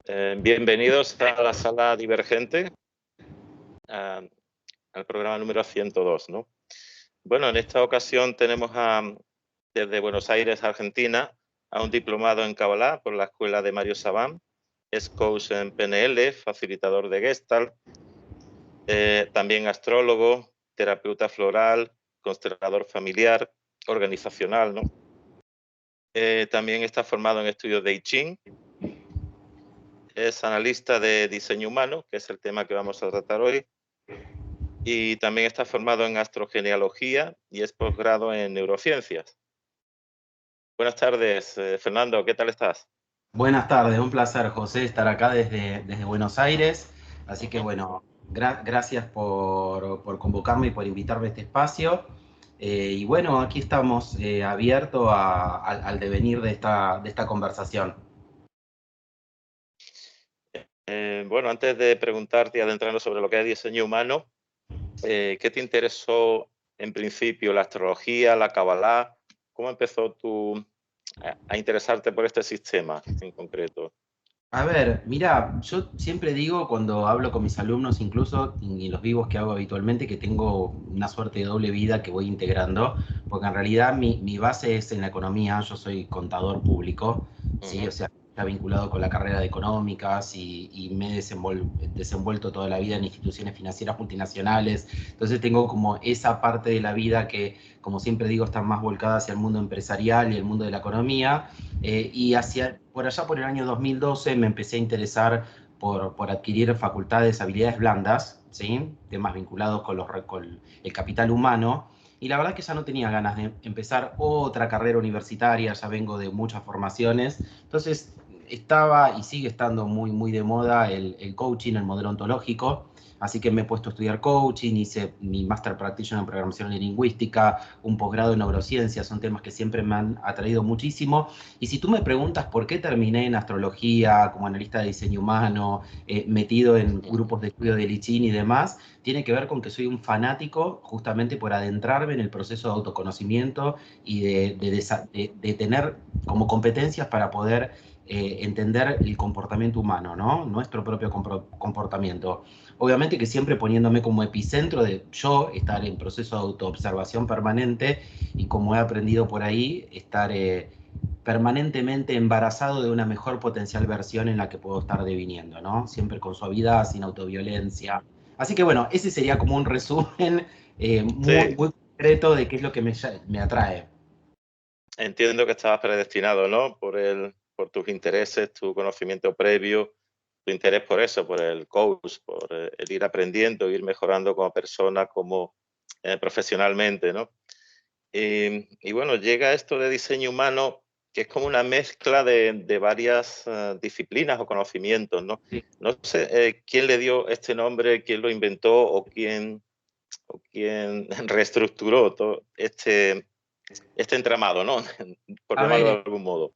Bienvenidos a la sala Divergente, al programa número 102, ¿no? Bueno, en esta ocasión tenemos desde Buenos Aires, Argentina, a un diplomado en Kabbalah por la escuela de Mario Sabán. Es coach en PNL, facilitador de Gestalt, también astrólogo, terapeuta floral, constelador familiar, organizacional, ¿no? También está formado en estudios de I Ching. Es analista de diseño humano, que es el tema que vamos a tratar hoy. Y también está formado en astrogenealogía y es posgrado en neurociencias. Buenas tardes, Fernando, ¿qué tal estás? Buenas tardes, un placer, José, estar acá desde Buenos Aires. Así que bueno, gracias por convocarme y por invitarme a este espacio. Y bueno, aquí estamos abiertos al devenir de esta conversación. Bueno, antes de preguntarte y adentrarnos sobre lo que es diseño humano, ¿qué te interesó en principio? ¿La astrología, la Kabbalah? ¿Cómo empezó tú a interesarte por este sistema en concreto? A ver, mira, yo siempre digo cuando hablo con mis alumnos, incluso y los vivos que hago habitualmente, que tengo una suerte de doble vida que voy integrando, porque en realidad mi base es en la economía, yo soy contador público, ¿sí? O sea, está vinculado con la carrera de económicas y me he desenvuelto toda la vida en instituciones financieras multinacionales, entonces tengo como esa parte de la vida que, como siempre digo, está más volcada hacia el mundo empresarial y el mundo de la economía. Y por allá por el año 2012 me empecé a interesar por adquirir facultades, habilidades blandas, ¿sí? Temas vinculados con el capital humano. Y la verdad que ya no tenía ganas de empezar otra carrera universitaria, ya vengo de muchas formaciones. Entonces estaba y sigue estando muy de moda el coaching, el modelo ontológico. Así que me he puesto a estudiar coaching, hice mi Master Practitioner en Programación Lingüística, un posgrado en Neurociencias, son temas que siempre me han atraído muchísimo. Y si tú me preguntas por qué terminé en astrología, como analista de diseño humano, metido en grupos de estudio de Lichín y demás, tiene que ver con que soy un fanático justamente por adentrarme en el proceso de autoconocimiento y de tener como competencias para poder entender el comportamiento humano, ¿no? Nuestro propio comportamiento. Obviamente que siempre poniéndome como epicentro de yo estar en proceso de autoobservación permanente y como he aprendido por ahí, estar permanentemente embarazado de una mejor potencial versión en la que puedo estar deviniendo, ¿no? Siempre con suavidad, sin autoviolencia. Así que bueno, ese sería como un resumen Sí, muy concreto de qué es lo que me atrae. entiendo que estabas predestinado, ¿no? Por tus intereses, tu conocimiento previo, tu interés por eso, por el coach, por el ir aprendiendo, ir mejorando como persona, como profesionalmente, ¿no? Y bueno, llega esto de diseño humano, que es como una mezcla de varias disciplinas o conocimientos, ¿no? Sí. No sé quién le dio este nombre, quién lo inventó o quién reestructuró todo este entramado, ¿no? Por A llamarlo de ver, algún modo.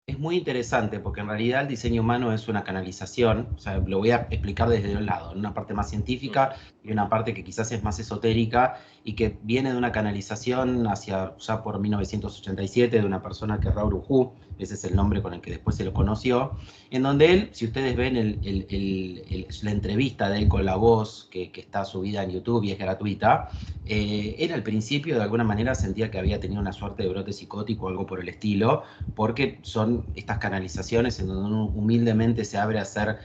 es muy interesante porque en realidad el diseño humano es una canalización, o sea, lo voy a explicar desde un lado, una parte más científica Ujú, y una parte que quizás es más esotérica y que viene de una canalización hacia ya por 1987 de una persona que es Raoul Hu, ese es el nombre con el que después se lo conoció, en donde él, si ustedes ven la entrevista de él con la voz que está subida en YouTube y es gratuita, él al principio de alguna manera sentía que había tenido una suerte de brote psicótico o algo por el estilo, porque son estas canalizaciones en donde uno humildemente se abre a hacer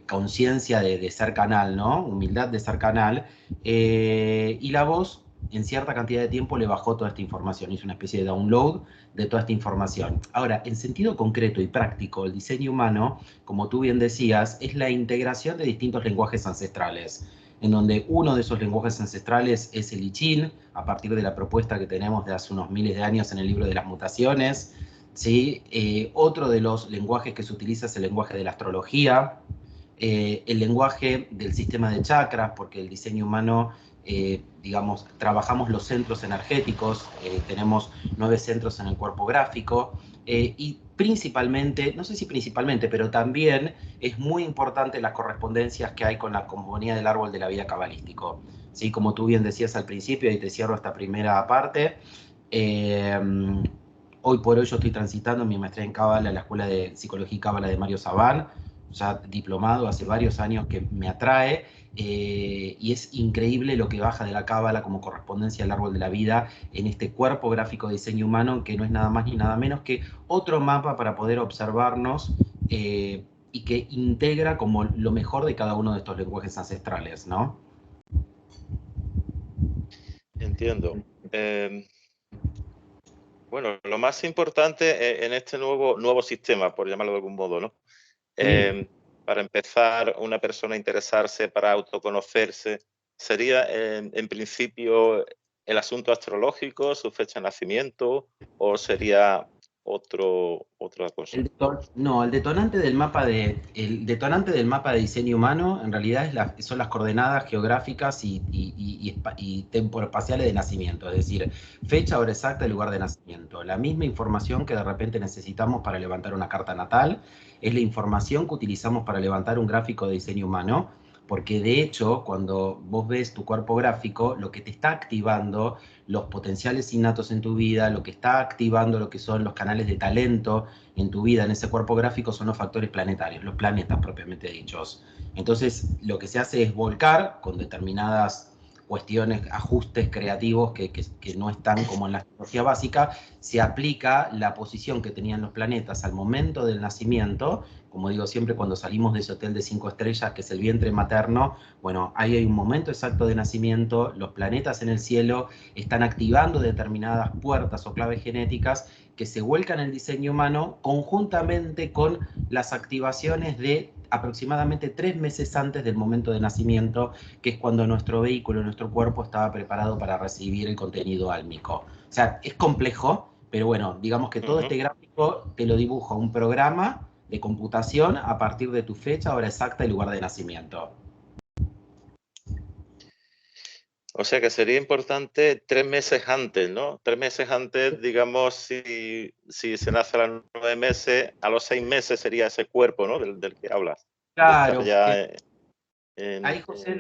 conciencia de ser canal, ¿no? Humildad de ser canal, y la voz en cierta cantidad de tiempo le bajó toda esta información, hizo una especie de download de toda esta información. Ahora, en sentido concreto y práctico, el diseño humano, como tú bien decías, es la integración de distintos lenguajes ancestrales, en donde uno de esos lenguajes ancestrales es el I Ching, a partir de la propuesta que tenemos de hace unos miles de años en el libro de las mutaciones. ¿Sí? Otro de los lenguajes que se utiliza es el lenguaje de la astrología, el lenguaje del sistema de chakras, porque el diseño humano, digamos, trabajamos los centros energéticos, tenemos 9 centros en el cuerpo gráfico, y principalmente, no sé si principalmente, pero también es muy importante las correspondencias que hay con la comunidad del árbol de la vida cabalístico. ¿Sí? Como tú bien decías al principio, y te cierro esta primera parte, eh, hoy por hoy yo estoy transitando mi maestría en Cábala en la Escuela de Psicología y Cábala de Mario Sabán. ya diplomado hace varios años que me atrae, y es increíble lo que baja de la cábala como correspondencia al árbol de la vida en este cuerpo gráfico de diseño humano, que no es nada más ni nada menos que otro mapa para poder observarnos, y que integra como lo mejor de cada uno de estos lenguajes ancestrales, ¿no? Entiendo. Bueno, lo más importante en este nuevo sistema, por llamarlo de algún modo, ¿no? Sí. Para empezar, una persona a interesarse para autoconocerse, ¿sería en principio el asunto astrológico, su fecha de nacimiento, o sería otra cosa? No, el detonante del mapa de diseño humano en realidad son las coordenadas geográficas y temporoespaciales de nacimiento, es decir, fecha, hora exacta y lugar de nacimiento. La misma información que de repente necesitamos para levantar una carta natal es la información que utilizamos para levantar un gráfico de diseño humano, porque de hecho, cuando vos ves tu cuerpo gráfico, lo que te está activando los potenciales innatos en tu vida, lo que está activando lo que son los canales de talento en tu vida, en ese cuerpo gráfico, son los factores planetarios, los planetas propiamente dichos. Entonces, lo que se hace es volcar con determinadas cuestiones, ajustes creativos que no están como en la astrología básica, se aplica la posición que tenían los planetas al momento del nacimiento. Como digo siempre, cuando salimos de ese hotel de 5 estrellas, que es el vientre materno, bueno, ahí hay un momento exacto de nacimiento, los planetas en el cielo están activando determinadas puertas o claves genéticas que se vuelcan en el diseño humano conjuntamente con las activaciones de aproximadamente 3 meses antes del momento de nacimiento, que es cuando nuestro vehículo, nuestro cuerpo estaba preparado para recibir el contenido álmico. O sea, es complejo, pero bueno, digamos que todo este gráfico te lo dibuja un programa de computación a partir de tu fecha, hora exacta y lugar de nacimiento. O sea que sería importante 3 meses antes, ¿no? 3 meses antes, digamos, si se nace a los 9 meses, a los 6 meses sería ese cuerpo, ¿no? Del que hablas. De estar Claro, ya ahí, José,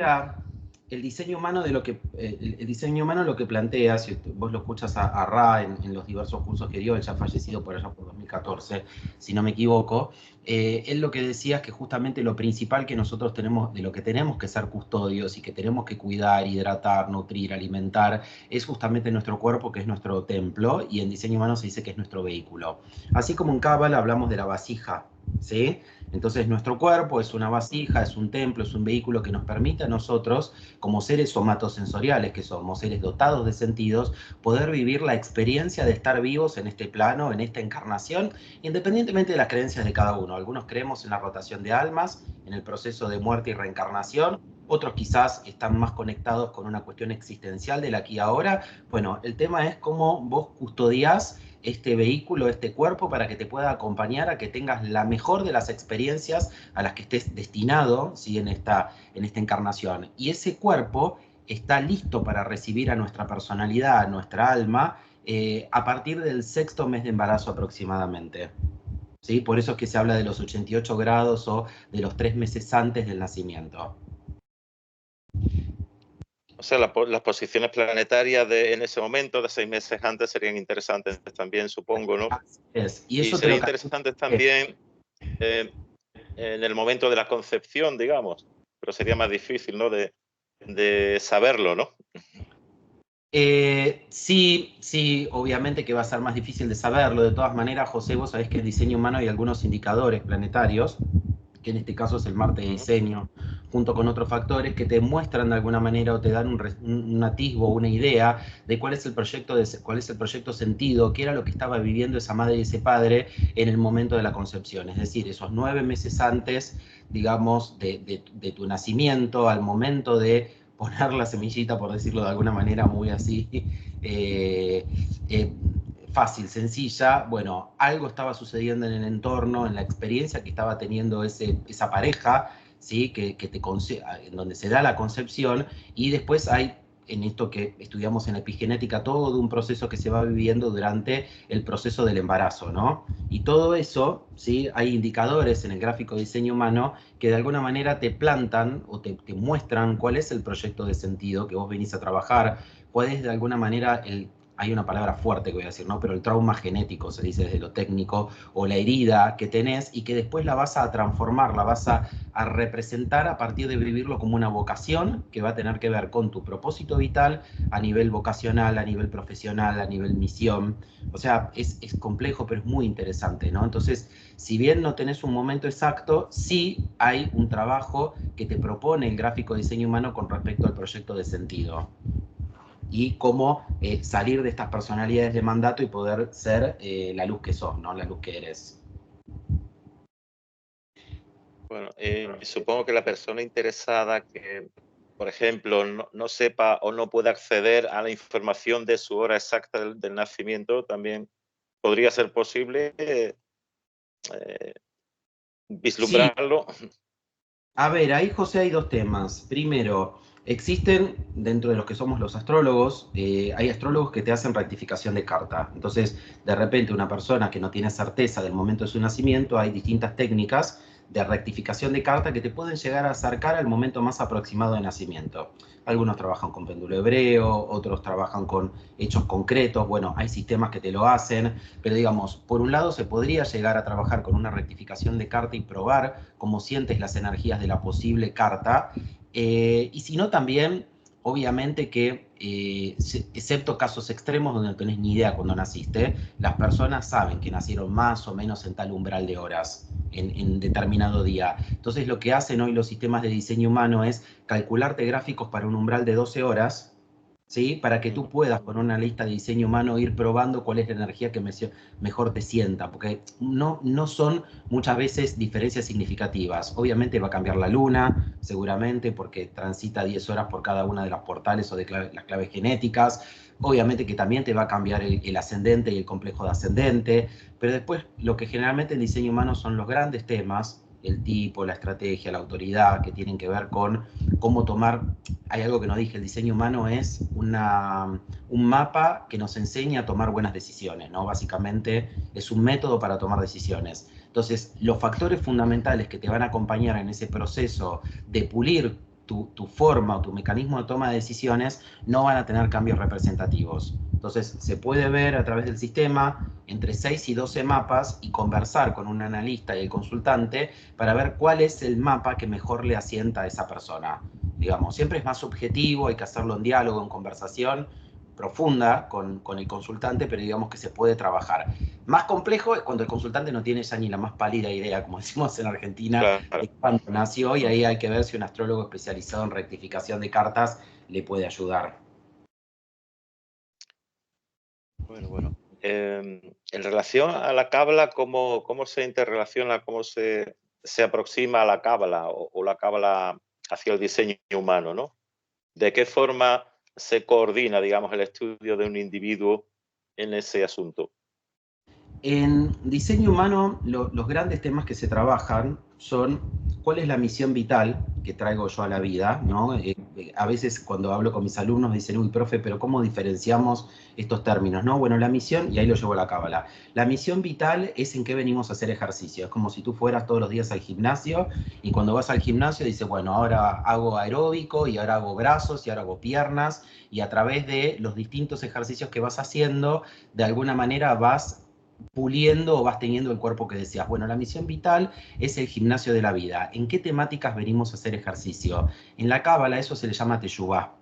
el diseño humano el diseño humano lo que plantea, si vos lo escuchas a Ra en los diversos cursos que dio, él ya fallecido por allá por 2014, si no me equivoco, él lo que decía es que justamente lo principal que nosotros tenemos, de lo que tenemos que ser custodios y que tenemos que cuidar, hidratar, nutrir, alimentar, es justamente nuestro cuerpo, que es nuestro templo, y en diseño humano se dice que es nuestro vehículo. Así como en Cábala hablamos de la vasija, ¿sí? Entonces nuestro cuerpo es una vasija, es un templo, es un vehículo que nos permite a nosotros, como seres somatosensoriales, que somos seres dotados de sentidos, poder vivir la experiencia de estar vivos en este plano, en esta encarnación, independientemente de las creencias de cada uno. Algunos creemos en la rotación de almas, en el proceso de muerte y reencarnación, otros quizás están más conectados con una cuestión existencial del aquí y ahora. Bueno, el tema es cómo vos custodiás este vehículo, este cuerpo, para que te pueda acompañar a que tengas la mejor de las experiencias a las que estés destinado, ¿sí? en esta encarnación. Y ese cuerpo está listo para recibir a nuestra personalidad, a nuestra alma, a partir del 6º mes de embarazo aproximadamente. ¿Sí? Por eso es que se habla de los 88 grados o de los 3 meses antes del nacimiento. O sea, las posiciones planetarias en ese momento, de 6 meses antes, serían interesantes también, supongo, ¿no? Así es. Y Y eso te lo sería interesante también en el momento de la concepción, digamos, pero sería más difícil, ¿no? De saberlo, ¿no? Sí, obviamente que va a ser más difícil de saberlo. De todas maneras, José, vos sabés que en diseño humano hay algunos indicadores planetarios, que en este caso es el Marte de diseño, junto con otros factores que te muestran de alguna manera o te dan un atisbo, una idea de cuál es el proyecto sentido, qué era lo que estaba viviendo esa madre y ese padre en el momento de la concepción. Es decir, esos 9 meses antes, digamos, de tu nacimiento, al momento de poner la semillita, por decirlo de alguna manera muy así, fácil, sencilla. Bueno, algo estaba sucediendo en el entorno, en la experiencia que estaba teniendo esa pareja, ¿sí? En donde se da la concepción, y después hay, en esto que estudiamos en epigenética, todo un proceso que se va viviendo durante el proceso del embarazo, ¿no? Y todo eso, ¿sí? Hay indicadores en el gráfico de diseño humano que de alguna manera te plantan o te muestran cuál es el proyecto de sentido que vos venís a trabajar, cuál es de alguna manera hay una palabra fuerte que voy a decir, ¿no? Pero el trauma genético, se dice desde lo técnico, o la herida que tenés y que después la vas a transformar, la vas a representar a partir de vivirlo como una vocación que va a tener que ver con tu propósito vital a nivel vocacional, a nivel profesional, a nivel misión. O sea, es complejo, pero es muy interesante, ¿no? Entonces, si bien no tenés un momento exacto, sí hay un trabajo que te propone el gráfico diseño humano con respecto al proyecto de sentido. Y cómo salir de estas personalidades de mandato y poder ser la luz que sos, ¿no? La luz que eres. Bueno, supongo que la persona interesada que, por ejemplo, no sepa o no pueda acceder a la información de su hora exacta del nacimiento, también podría ser posible Sí, vislumbrarlo. a ver, ahí, José, hay dos temas. Primero, existen, dentro de los que somos los astrólogos, hay astrólogos que te hacen rectificación de carta. Entonces, de repente, una persona que no tiene certeza del momento de su nacimiento, hay distintas técnicas de rectificación de carta que te pueden llegar a acercar al momento más aproximado de nacimiento. Algunos trabajan con péndulo hebreo, otros trabajan con hechos concretos. Bueno, hay sistemas que te lo hacen, pero digamos, por un lado se podría llegar a trabajar con una rectificación de carta y probar cómo sientes las energías de la posible carta, y si no también, obviamente que, excepto casos extremos donde no tenés ni idea cuando naciste, las personas saben que nacieron más o menos en tal umbral de horas, en determinado día. Entonces lo que hacen hoy los sistemas de diseño humano es calcularte gráficos para un umbral de 12 horas, ¿sí? Para que tú puedas con una lista de diseño humano ir probando cuál es la energía que mejor te sienta, porque no son muchas veces diferencias significativas. Obviamente va a cambiar la luna, seguramente, porque transita 10 horas por cada una de las portales o de las claves genéticas. Obviamente que también te va a cambiar el ascendente y el complejo de ascendente, pero después lo que generalmente en diseño humano son los grandes temas, el tipo, la estrategia, la autoridad, que tienen que ver con cómo tomar. Hay algo que no dije, el diseño humano es un mapa que nos enseña a tomar buenas decisiones, ¿no? Básicamente es un método para tomar decisiones. Entonces, los factores fundamentales que te van a acompañar en ese proceso de pulir tu forma o tu mecanismo de toma de decisiones no van a tener cambios representativos. Entonces, se puede ver a través del sistema entre 6 y 12 mapas y conversar con un analista y el consultante para ver cuál es el mapa que mejor le asienta a esa persona. Digamos, siempre es más subjetivo, hay que hacerlo en diálogo, en conversación profunda con el consultante, pero digamos que se puede trabajar. Más complejo es cuando el consultante no tiene ya ni la más pálida idea, como decimos en Argentina, Claro. de cuándo nació, y ahí hay que ver si un astrólogo especializado en rectificación de cartas le puede ayudar. Bueno. En relación a la cábala, ¿cómo se interrelaciona, cómo se aproxima a la cábala o la cábala hacia el diseño humano, ¿no? ¿De qué forma se coordina, digamos, el estudio de un individuo en ese asunto? En diseño humano, los grandes temas que se trabajan son cuál es la misión vital que traigo yo a la vida, ¿no? A veces cuando hablo con mis alumnos dicen, uy, profe, pero ¿cómo diferenciamos estos términos, no? Bueno, la misión, y ahí lo llevo a la cábala. La misión vital es en qué venimos a hacer ejercicio. Es como si tú fueras todos los días al gimnasio y cuando vas al gimnasio dices, bueno, ahora hago aeróbico y ahora hago brazos y ahora hago piernas, y a través de los distintos ejercicios que vas haciendo, de alguna manera vas puliendo o vas teniendo el cuerpo que deseas. Bueno, la misión vital es el gimnasio de la vida. ¿En qué temáticas venimos a hacer ejercicio? En la cábala eso se le llama teshuvá.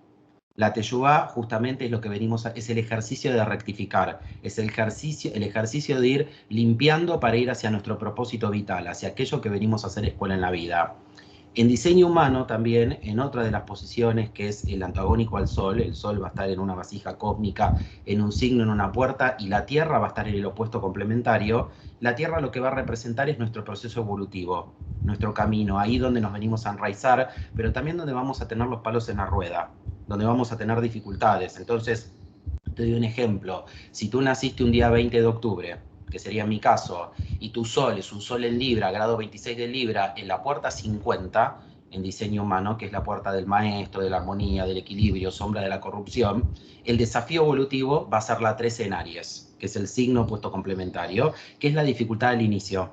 La teshuvá justamente es lo que venimos es el ejercicio de rectificar, es el ejercicio de ir limpiando para ir hacia nuestro propósito vital, hacia aquello que venimos a hacer escuela en la vida. En diseño humano también, en otra de las posiciones que es el antagónico al Sol, el Sol va a estar en una vasija cósmica, en un signo, en una puerta, y la Tierra va a estar en el opuesto complementario. La Tierra lo que va a representar es nuestro proceso evolutivo, nuestro camino, ahí donde nos venimos a enraizar, pero también donde vamos a tener los palos en la rueda, donde vamos a tener dificultades. Entonces, te doy un ejemplo. Si tú naciste un día 20 de octubre, que sería mi caso, y tu sol es un sol en Libra, grado 26 de Libra, en la puerta 50, en diseño humano, que es la puerta del maestro, de la armonía, del equilibrio, sombra de la corrupción, el desafío evolutivo va a ser la 13 en Aries, que es el signo opuesto complementario, que es la dificultad del inicio.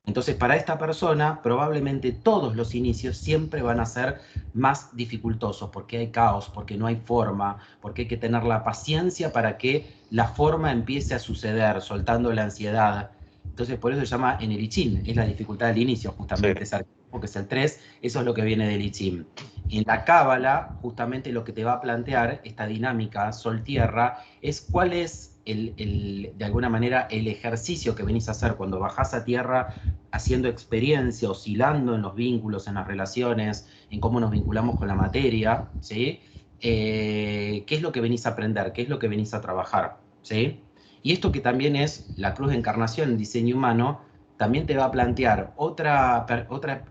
Entonces, para esta persona, probablemente todos los inicios siempre van a ser más dificultosos, porque hay caos, porque no hay forma, porque hay que tener la paciencia para que la forma empiece a suceder, soltando la ansiedad. Entonces, por eso se llama en el I Ching, es la dificultad del inicio, justamente, Sí, ese arquetipo que es el 3, eso es lo que viene del I Ching. En la Cábala, justamente lo que te va a plantear esta dinámica Sol-Tierra es cuál es de alguna manera el ejercicio que venís a hacer cuando bajás a tierra haciendo experiencia, oscilando en los vínculos, en las relaciones, en cómo nos vinculamos con la materia, ¿sí? ¿Qué es lo que venís a aprender? ¿Qué es lo que venís a trabajar? ¿Sí? Y esto que también es la cruz de encarnación en diseño humano, también te va a plantear otra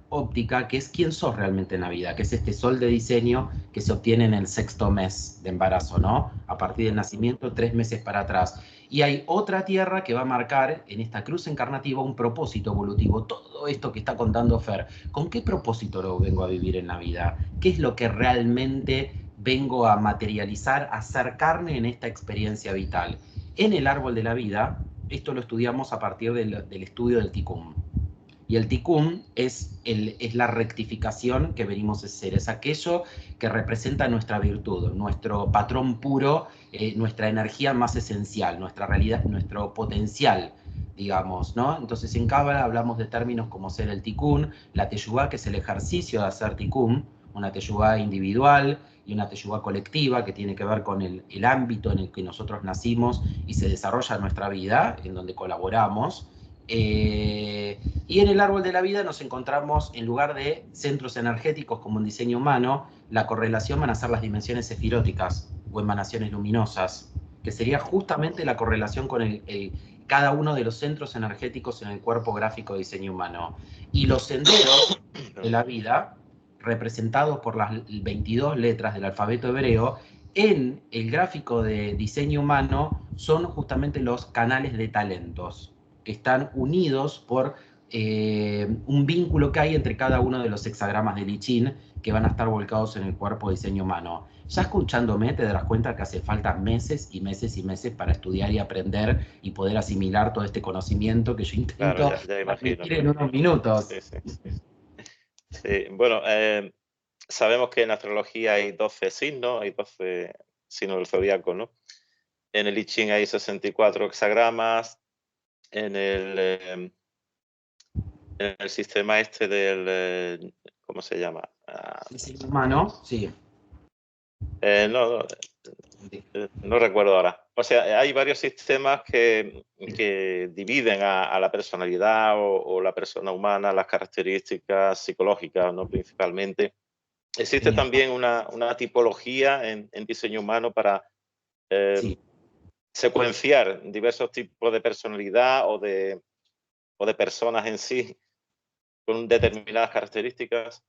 óptica que es quién sos realmente en la vida, que es este sol de diseño que se obtiene en el 6º mes de embarazo, ¿no? A partir del nacimiento, 3 meses para atrás. Y hay otra tierra que va a marcar en esta cruz encarnativa un propósito evolutivo. Todo esto que está contando Fer, ¿con qué propósito lo vengo a vivir en la vida? ¿Qué es lo que realmente vengo a materializar, a hacer carne en esta experiencia vital? En el árbol de la vida, esto lo estudiamos a partir del estudio del Tikkun. Y el tikkun es la rectificación que venimos a hacer, es aquello que representa nuestra virtud, nuestro patrón puro, nuestra energía más esencial, nuestra realidad, nuestro potencial, digamos, ¿no? Entonces en Cábala hablamos de términos como ser el tikkun, la teshuvá, que es el ejercicio de hacer tikkun, una teshuvá individual y una teshuvá colectiva que tiene que ver con el ámbito en el que nosotros nacimos y se desarrolla nuestra vida, en donde colaboramos. Y en el árbol de la vida nos encontramos, en lugar de centros energéticos como en diseño humano, la correlación van a ser las dimensiones sefiróticas o emanaciones luminosas, que sería justamente la correlación con cada uno de los centros energéticos en el cuerpo gráfico de diseño humano. Y los senderos de la vida, representados por las 22 letras del alfabeto hebreo, en el gráfico de diseño humano son justamente los canales de talentos, que están unidos por un vínculo que hay entre cada uno de los hexagramas del I Ching que van a estar volcados en el cuerpo de diseño humano. Ya escuchándome te darás cuenta que hace falta meses y meses y meses para estudiar y aprender y poder asimilar todo este conocimiento que yo claro, intento ya imagino. transmitir en unos minutos. Sí, sí, sí. Sí, bueno, sabemos que en astrología hay 12 signos, hay 12 signos del zodiaco, ¿no? En el I Ching hay 64 hexagramas, en el sistema este del, ¿cómo se llama? Diseño humano, sí. No, no, no recuerdo ahora. O sea, hay varios sistemas que dividen a la personalidad o la persona humana, las características psicológicas, ¿no? Principalmente. Existe Bien, también una tipología en diseño humano para sí. secuenciar diversos tipos de personalidad o de personas en sí con determinadas características.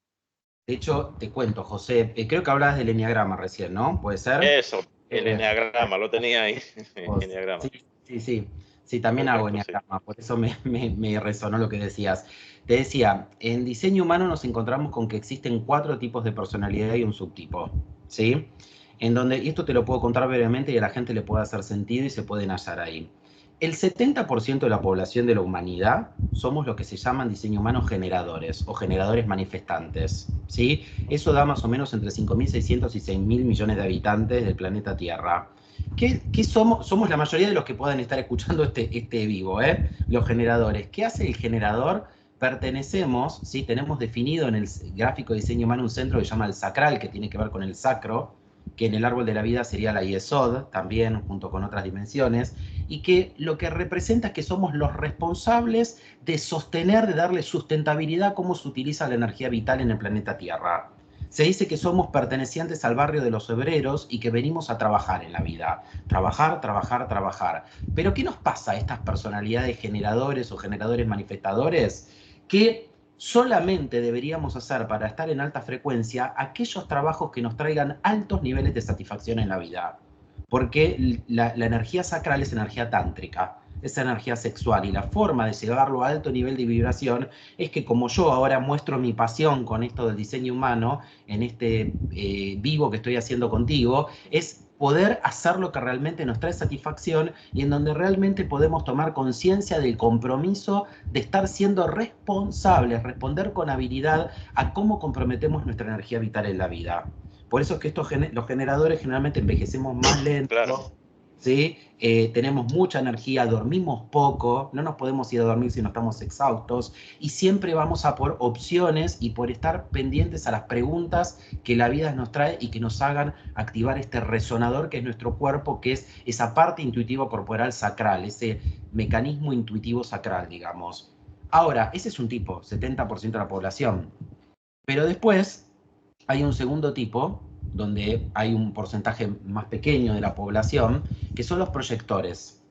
De hecho, te cuento, José, creo que hablabas del enneagrama recién, ¿no? ¿Puede ser? Eso, el Eh, eneagrama, lo tenía ahí. Vos. Eneagrama, Sí, sí, sí. Sí, también hago correcto, sí. enneagrama, por eso me resonó lo que decías. Te decía, en diseño humano nos encontramos con que existen 4 tipos de personalidad y un subtipo, ¿sí? En donde, y esto te lo puedo contar brevemente y a la gente le puede hacer sentido y se pueden hallar ahí. El 70% de la población de la humanidad somos lo que se llaman diseño humano generadores o generadores manifestantes, ¿sí? Eso da más o menos entre 5.600 y 6.000 millones de habitantes del planeta Tierra. ¿Qué somos? Somos la mayoría de los que puedan estar escuchando este vivo, los generadores. ¿Qué hace el generador? Pertenecemos, ¿sí? Tenemos definido en el gráfico de diseño humano un centro que se llama el sacral, que tiene que ver con el sacro, que en el árbol de la vida sería la Yesod, también junto con otras dimensiones, y que lo que representa es que somos los responsables de sostener, de darle sustentabilidad a cómo se utiliza la energía vital en el planeta Tierra. Se dice que somos pertenecientes al barrio de los obreros y que venimos a trabajar en la vida. Trabajar, trabajar, trabajar. Pero ¿qué nos pasa a estas personalidades generadores o generadores manifestadores? Que solamente deberíamos hacer para estar en alta frecuencia aquellos trabajos que nos traigan altos niveles de satisfacción en la vida. Porque la energía sacral es energía tántrica, es energía sexual, y la forma de llevarlo a alto nivel de vibración es que, como yo ahora muestro mi pasión con esto del diseño humano, en este vivo que estoy haciendo contigo, es poder hacer lo que realmente nos trae satisfacción y en donde realmente podemos tomar conciencia del compromiso de estar siendo responsables, responder con habilidad a cómo comprometemos nuestra energía vital en la vida. Por eso es que los generadores generalmente envejecemos más lento, Claro. ¿sí? Tenemos mucha energía, dormimos poco, no nos podemos ir a dormir si no estamos exhaustos y siempre vamos a por opciones y por estar pendientes a las preguntas que la vida nos trae y que nos hagan activar este resonador que es nuestro cuerpo, que es esa parte intuitivo corporal sacral, ese mecanismo intuitivo sacral, digamos. Ahora, ese es un tipo, 70% de la población. Pero después hay un segundo tipo, donde hay un porcentaje más pequeño de la población, que son los proyectores.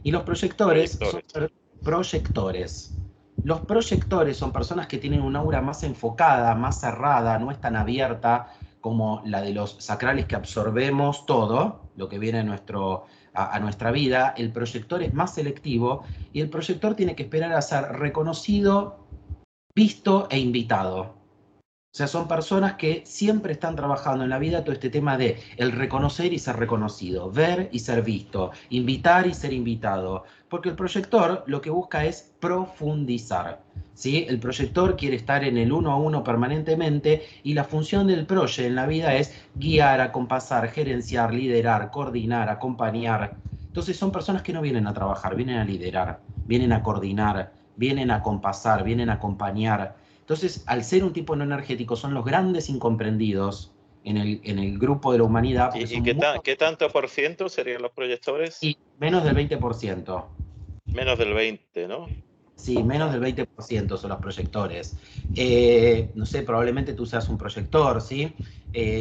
Y los proyectores son proyectores. Los proyectores son personas que tienen un aura más enfocada, más cerrada, no es tan abierta como la de los sacrales que absorbemos todo, lo que viene a nuestra vida. El proyector es más selectivo y el proyector tiene que esperar a ser reconocido, visto e invitado. O sea, son personas que siempre están trabajando en la vida todo este tema de el reconocer y ser reconocido, ver y ser visto, invitar y ser invitado. Porque el proyector lo que busca es profundizar, ¿sí? El proyector quiere estar en el uno a uno permanentemente y la función del proye en la vida es guiar, acompasar, gerenciar, liderar, coordinar, acompañar. Entonces son personas que no vienen a trabajar, vienen a liderar, vienen a coordinar, vienen a acompasar, vienen a acompañar. Entonces, al ser un tipo no energético, son los grandes incomprendidos en el grupo de la humanidad. ¿Y qué tanto por ciento serían los proyectores? Y menos del 20%. Menos del 20%, ¿no? Sí, menos del 20% son los proyectores. No sé, probablemente tú seas un proyector, ¿sí?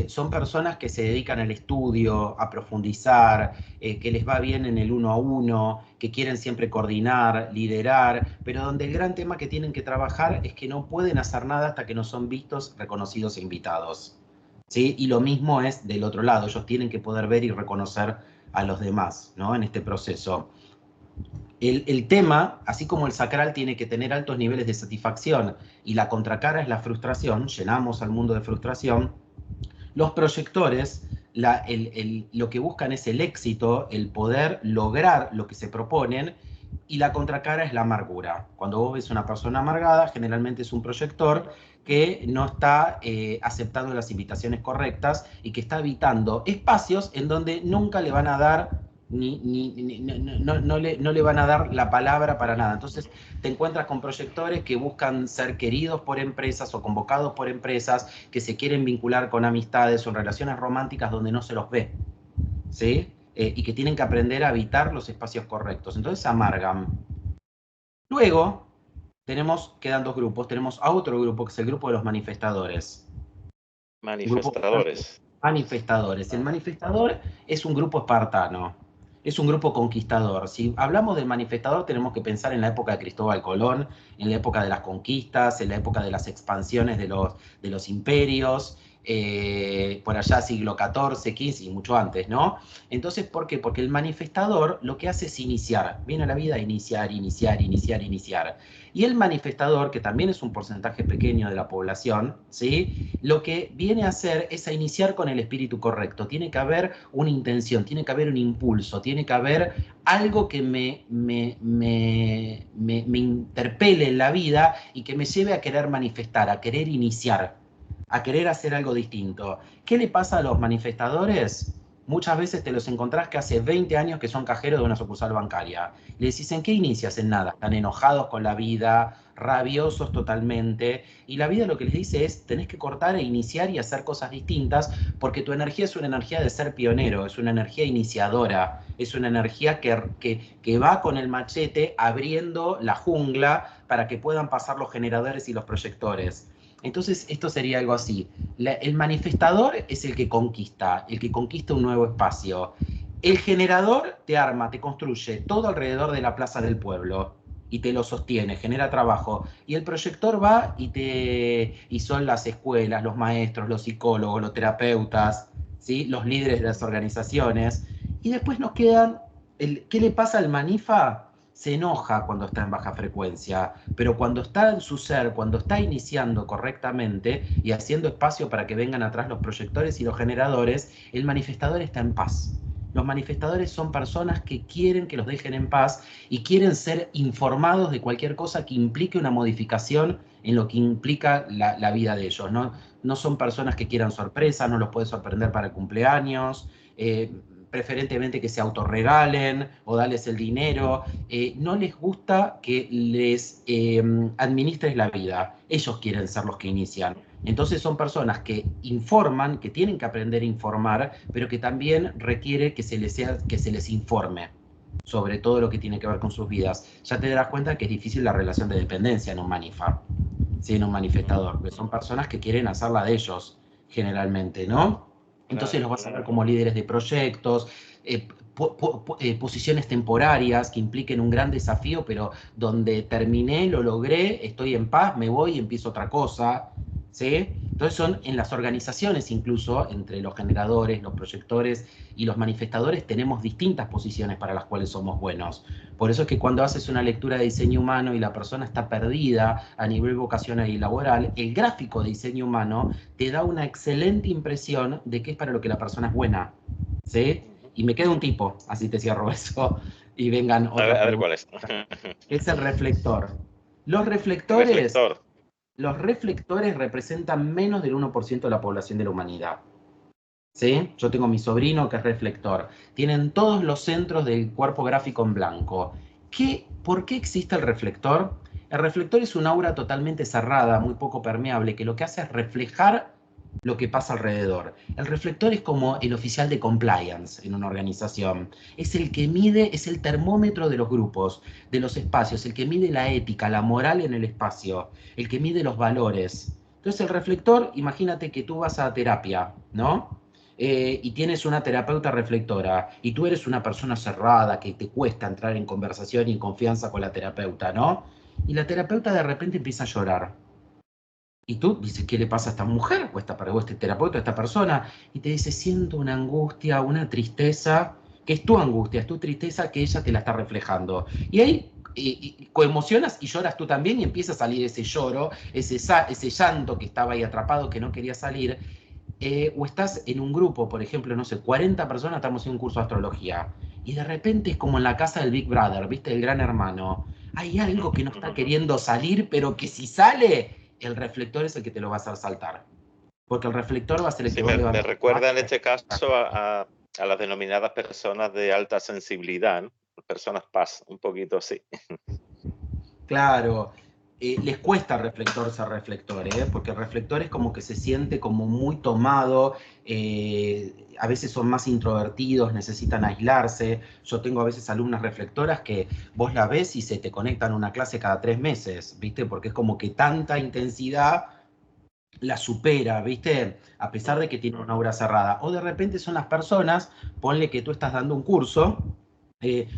Son personas que se dedican al estudio, a profundizar, que les va bien en el uno a uno, que quieren siempre coordinar, liderar, pero donde el gran tema que tienen que trabajar es que no pueden hacer nada hasta que no son vistos, reconocidos e invitados, ¿sí? Y lo mismo es del otro lado, ellos tienen que poder ver y reconocer a los demás, ¿no? En este proceso. El tema, así como el sacral tiene que tener altos niveles de satisfacción y la contracara es la frustración, llenamos al mundo de frustración, los proyectores lo que buscan es el éxito, el poder lograr lo que se proponen, y la contracara es la amargura. Cuando vos ves una persona amargada, generalmente es un proyector que no está aceptando las invitaciones correctas y que está evitando espacios en donde nunca le van a dar no le van a dar la palabra para nada. Entonces te encuentras con proyectores que buscan ser queridos por empresas o convocados por empresas, que se quieren vincular con amistades o en relaciones románticas donde no se los ve, ¿sí? Y que tienen que aprender a habitar los espacios correctos. Entonces se amargan. Luego quedan dos grupos. Tenemos a otro grupo que es el grupo de los manifestadores. Manifestadores. Manifestadores. El manifestador es un grupo espartano. Es un grupo conquistador. Si hablamos del manifestador, tenemos que pensar en la época de Cristóbal Colón, en la época de las conquistas, en la época de las expansiones de los imperios, por allá siglo XIV, XV y mucho antes, ¿no? Entonces, ¿por qué? Porque el manifestador lo que hace es iniciar. Viene a la vida a iniciar, iniciar, iniciar, iniciar. Y el manifestador, que también es un porcentaje pequeño de la población, ¿sí? Lo que viene a hacer es a iniciar con el espíritu correcto. Tiene que haber una intención, tiene que haber un impulso, tiene que haber algo que me interpele en la vida y que me lleve a querer manifestar, a querer iniciar, a querer hacer algo distinto. ¿Qué le pasa a los manifestadores? Muchas veces te los encontrás que hace 20 años que son cajeros de una sucursal bancaria. Le decís, ¿en qué inicias? En nada. Están enojados con la vida, rabiosos totalmente. Y la vida lo que les dice es, tenés que cortar e iniciar y hacer cosas distintas, porque tu energía es una energía de ser pionero, es una energía iniciadora, es una energía que va con el machete abriendo la jungla para que puedan pasar los generadores y los proyectores. Entonces, esto sería algo así. El manifestador es el que conquista un nuevo espacio. El generador te arma, te construye todo alrededor de la plaza del pueblo y te lo sostiene, genera trabajo. Y el proyector va y son las escuelas, los maestros, los psicólogos, los terapeutas, ¿sí? Los líderes de las organizaciones. Y después nos quedan, ¿qué le pasa al manifa? se enoja cuando está en baja frecuencia, pero cuando está en su ser, cuando está iniciando correctamente y haciendo espacio para que vengan atrás los proyectores y los generadores, el manifestador está en paz. Los manifestadores son personas que quieren que los dejen en paz y quieren ser informados de cualquier cosa que implique una modificación en lo que implica la vida de ellos. No son personas que quieran sorpresas, no los puede sorprender para el cumpleaños, preferentemente que se autorregalen o darles el dinero. No les gusta que les administres la vida. Ellos quieren ser los que inician. Entonces son personas que informan, que tienen que aprender a informar, pero que también requiere que se les informe sobre todo lo que tiene que ver con sus vidas. Ya te darás cuenta que es difícil la relación de dependencia en un manifa, ¿sí? En un manifestador, porque son personas que quieren hacerla de ellos, generalmente, ¿no? Entonces los vas a ver como líderes de proyectos, posiciones temporarias que impliquen un gran desafío, pero donde terminé, lo logré, estoy en paz, me voy y empiezo otra cosa, ¿sí? Entonces son en las organizaciones, incluso entre los generadores, los proyectores y los manifestadores, tenemos distintas posiciones para las cuales somos buenos. Por eso es que cuando haces una lectura de diseño humano y la persona está perdida a nivel vocacional y laboral, el gráfico de diseño humano te da una excelente impresión de qué es para lo que la persona es buena, ¿sí? Y me queda un tipo, así te cierro eso, y vengan otras A ver cuál es. Es el reflector. Los Reflector. reflectores representan menos del 1% de la población de la humanidad. ¿Sí? Yo tengo mi sobrino que es reflector. Tienen todos los centros del cuerpo gráfico en blanco. ¿Por qué existe el reflector? El reflector es un aura totalmente cerrada, muy poco permeable, que lo que hace es reflejar lo que pasa alrededor. El reflector es como el oficial de compliance en una organización. Es el que mide, es el termómetro de los grupos, de los espacios, el que mide la ética, la moral en el espacio, el que mide los valores. Entonces el reflector, imagínate que tú vas a terapia, ¿no? Y tienes una terapeuta reflectora y tú eres una persona cerrada que te cuesta entrar en conversación y en confianza con la terapeuta, ¿no? Y la terapeuta de repente empieza a llorar. Y tú dices, ¿qué le pasa a esta mujer o este terapeuta, a esta persona? Y te dice, siento una angustia, una tristeza, que es tu angustia, es tu tristeza que ella te la está reflejando. Y ahí coemocionas y lloras tú también y empieza a salir ese lloro, ese llanto que estaba ahí atrapado, que no quería salir. O estás en un grupo, por ejemplo, no sé, 40 personas, estamos en un curso de astrología, y de repente es como en la casa del Big Brother, ¿viste? El gran hermano. Hay algo que no está queriendo salir, pero que si sale, el reflector es el que te lo va a hacer saltar. Porque el reflector va a ser el que vos le vas a... Me recuerda en este caso a las denominadas personas de alta sensibilidad, ¿no? Personas paz, un poquito así. Claro, les cuesta reflector ser reflector, porque el reflector es como que se siente como muy tomado, a veces son más introvertidos, necesitan aislarse. Yo tengo a veces alumnas reflectoras que vos la ves y se te conectan a una clase cada 3 meses, ¿viste? Porque es como que tanta intensidad la supera, ¿viste? A pesar de que tiene una aura cerrada. O de repente son las personas, ponle que tú estás dando un curso.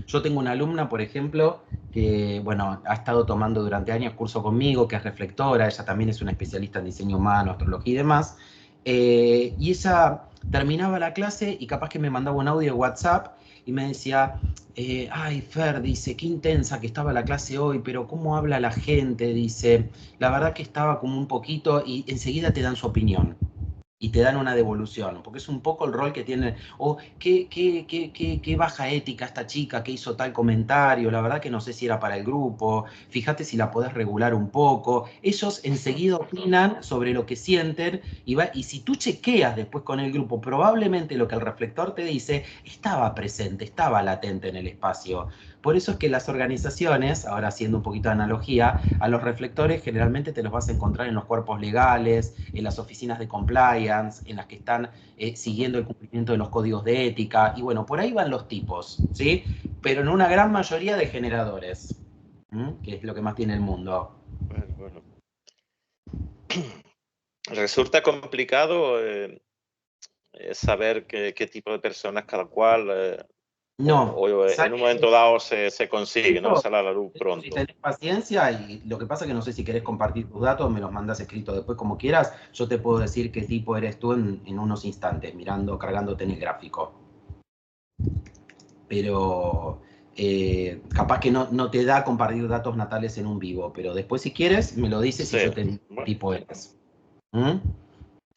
Yo tengo una alumna, por ejemplo, que, bueno, ha estado tomando durante años curso conmigo, que es reflectora, ella también es una especialista en diseño humano, astrología y demás. Y ella terminaba la clase y capaz que me mandaba un audio de WhatsApp y me decía, ay, Fer, dice, qué intensa que estaba la clase hoy, pero cómo habla la gente, dice, la verdad que estaba como un poquito, y enseguida te dan su opinión y te dan una devolución, porque es un poco el rol que tienen, o qué baja ética esta chica que hizo tal comentario, la verdad que no sé si era para el grupo, fíjate si la podés regular un poco. Ellos enseguida opinan sobre lo que sienten y si tú chequeas después con el grupo, probablemente lo que el reflector te dice estaba presente, estaba latente en el espacio. Por eso es que las organizaciones, ahora haciendo un poquito de analogía, a los reflectores generalmente te los vas a encontrar en los cuerpos legales, en las oficinas de compliance, en las que están siguiendo el cumplimiento de los códigos de ética, y bueno, por ahí van los tipos, ¿sí? Pero en una gran mayoría de generadores, que es lo que más tiene el mundo. Bueno. Resulta complicado saber qué tipo de personas cada cual... No, o en un momento dado se consigue, ¿no? Sale a la luz pronto. Si tenés paciencia, y lo que pasa es que no sé si querés compartir tus datos, me los mandas escritos después como quieras, yo te puedo decir qué tipo eres tú en unos instantes, cargándote en el gráfico. Pero capaz que no te da compartir datos natales en un vivo, pero después si quieres me lo dices Sí, y yo te digo qué bueno, tipo eres. ¿Mm?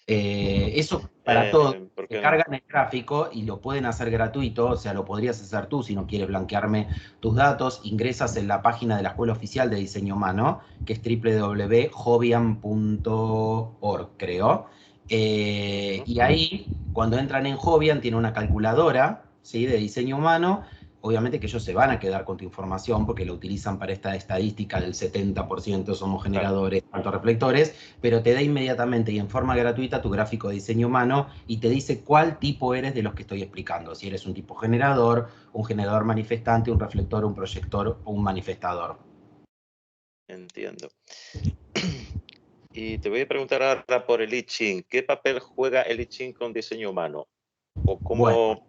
Eso para todos, ¿por se qué no? cargan el gráfico y lo pueden hacer gratuito, o sea, lo podrías hacer tú si no quieres blanquearme tus datos, ingresas en la página de la Escuela Oficial de Diseño Humano, que es www.jovian.org, creo. Ujú. Y ahí, cuando entran en Jovian, tiene una calculadora, ¿sí?, de diseño humano. Obviamente que ellos se van a quedar con tu información porque lo utilizan para esta estadística del 70% somos Claro, generadores, tanto reflectores, pero te da inmediatamente y en forma gratuita tu gráfico de diseño humano y te dice cuál tipo eres de los que estoy explicando. Si eres un tipo generador, un generador manifestante, un reflector, un proyector o un manifestador. entiendo. Y te voy a preguntar ahora por el I Ching. ¿Qué papel juega el I Ching con diseño humano? ¿O Bueno,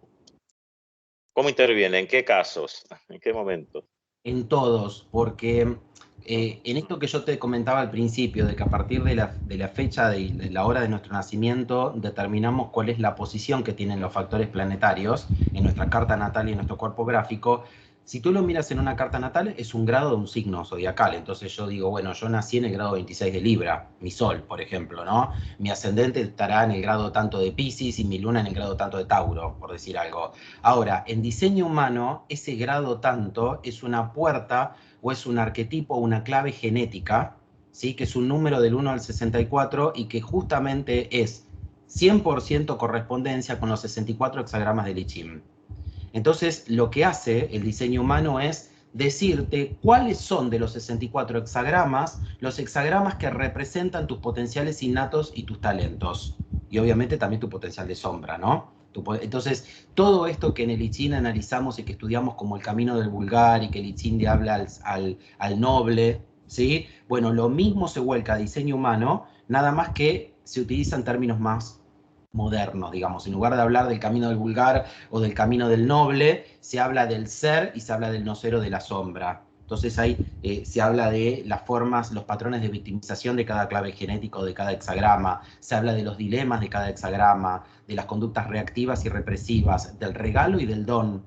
cómo interviene? ¿En qué casos? ¿En qué momentos? en todos, porque Ujú. en esto que yo te comentaba al principio, de que a partir de la fecha de la hora de nuestro nacimiento, determinamos cuál es la posición que tienen los factores planetarios en nuestra carta natal y en nuestro cuerpo gráfico. Si tú lo miras en una carta natal, es un grado de un signo zodiacal. Entonces yo digo, bueno, yo nací en el grado 26 de Libra, mi sol, por ejemplo, ¿no? Mi ascendente estará en el grado tanto de Piscis y mi luna en el grado tanto de Tauro, por decir algo. Ahora, en diseño humano, ese grado tanto es una puerta o es un arquetipo, una clave genética, ¿sí?, que es un número del 1 al 64 y que justamente es 100% correspondencia con los 64 hexagramas del I Ching. Entonces, lo que hace el diseño humano es decirte cuáles son de los 64 hexagramas los hexagramas que representan tus potenciales innatos y tus talentos. Y obviamente también tu potencial de sombra, ¿no? Entonces, todo esto que en el I Ching analizamos y que estudiamos como el camino del vulgar y que el I Ching le habla al noble, ¿sí? Bueno, lo mismo se vuelca a diseño humano, nada más que se utilizan términos más modernos, digamos. En lugar de hablar del camino del vulgar o del camino del noble, se habla del ser y se habla del no ser o de la sombra. Entonces ahí se habla de las formas, los patrones de victimización de cada clave genético, de cada hexagrama, se habla de los dilemas de cada hexagrama, de las conductas reactivas y represivas, del regalo y del don,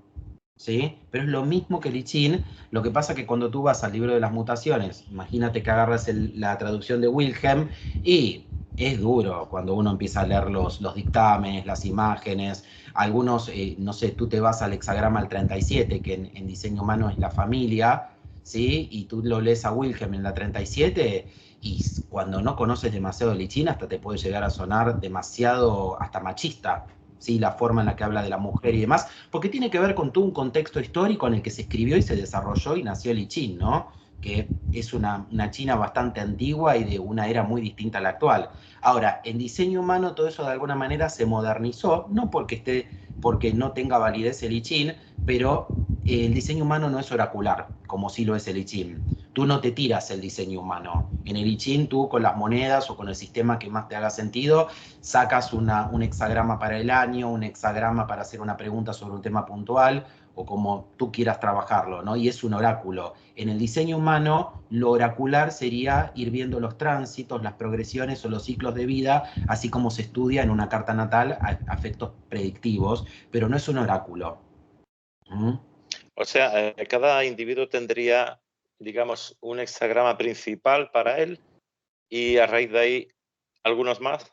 ¿sí? Pero es lo mismo que el I Ching, lo que pasa que cuando tú vas al libro de las mutaciones, imagínate que agarras la traducción de Wilhelm y es duro cuando uno empieza a leer los dictámenes, las imágenes, algunos, no sé, tú te vas al hexagrama al 37, que en diseño humano es la familia, ¿sí? Y tú lo lees a Wilhelm en la 37 y cuando no conoces demasiado el I Ching hasta te puede llegar a sonar demasiado hasta machista, ¿sí?, la forma en la que habla de la mujer y demás, porque tiene que ver con todo un contexto histórico en el que se escribió y se desarrolló y nació el I Ching, ¿no? Que es una China bastante antigua y de una era muy distinta a la actual. Ahora, en diseño humano todo eso de alguna manera se modernizó, no porque no tenga validez el I Ching, pero el diseño humano no es oracular, como sí lo es el I Ching. Tú no te tiras el diseño humano. En el I Ching tú con las monedas o con el sistema que más te haga sentido, sacas un hexagrama para el año, un hexagrama para hacer una pregunta sobre un tema puntual, o como tú quieras trabajarlo, ¿no? Y es un oráculo. En el diseño humano, lo oracular sería ir viendo los tránsitos, las progresiones o los ciclos de vida, así como se estudia en una carta natal a efectos predictivos, pero no es un oráculo. ¿Mm? O sea, cada individuo tendría, digamos, un hexagrama principal para él y a raíz de ahí algunos más.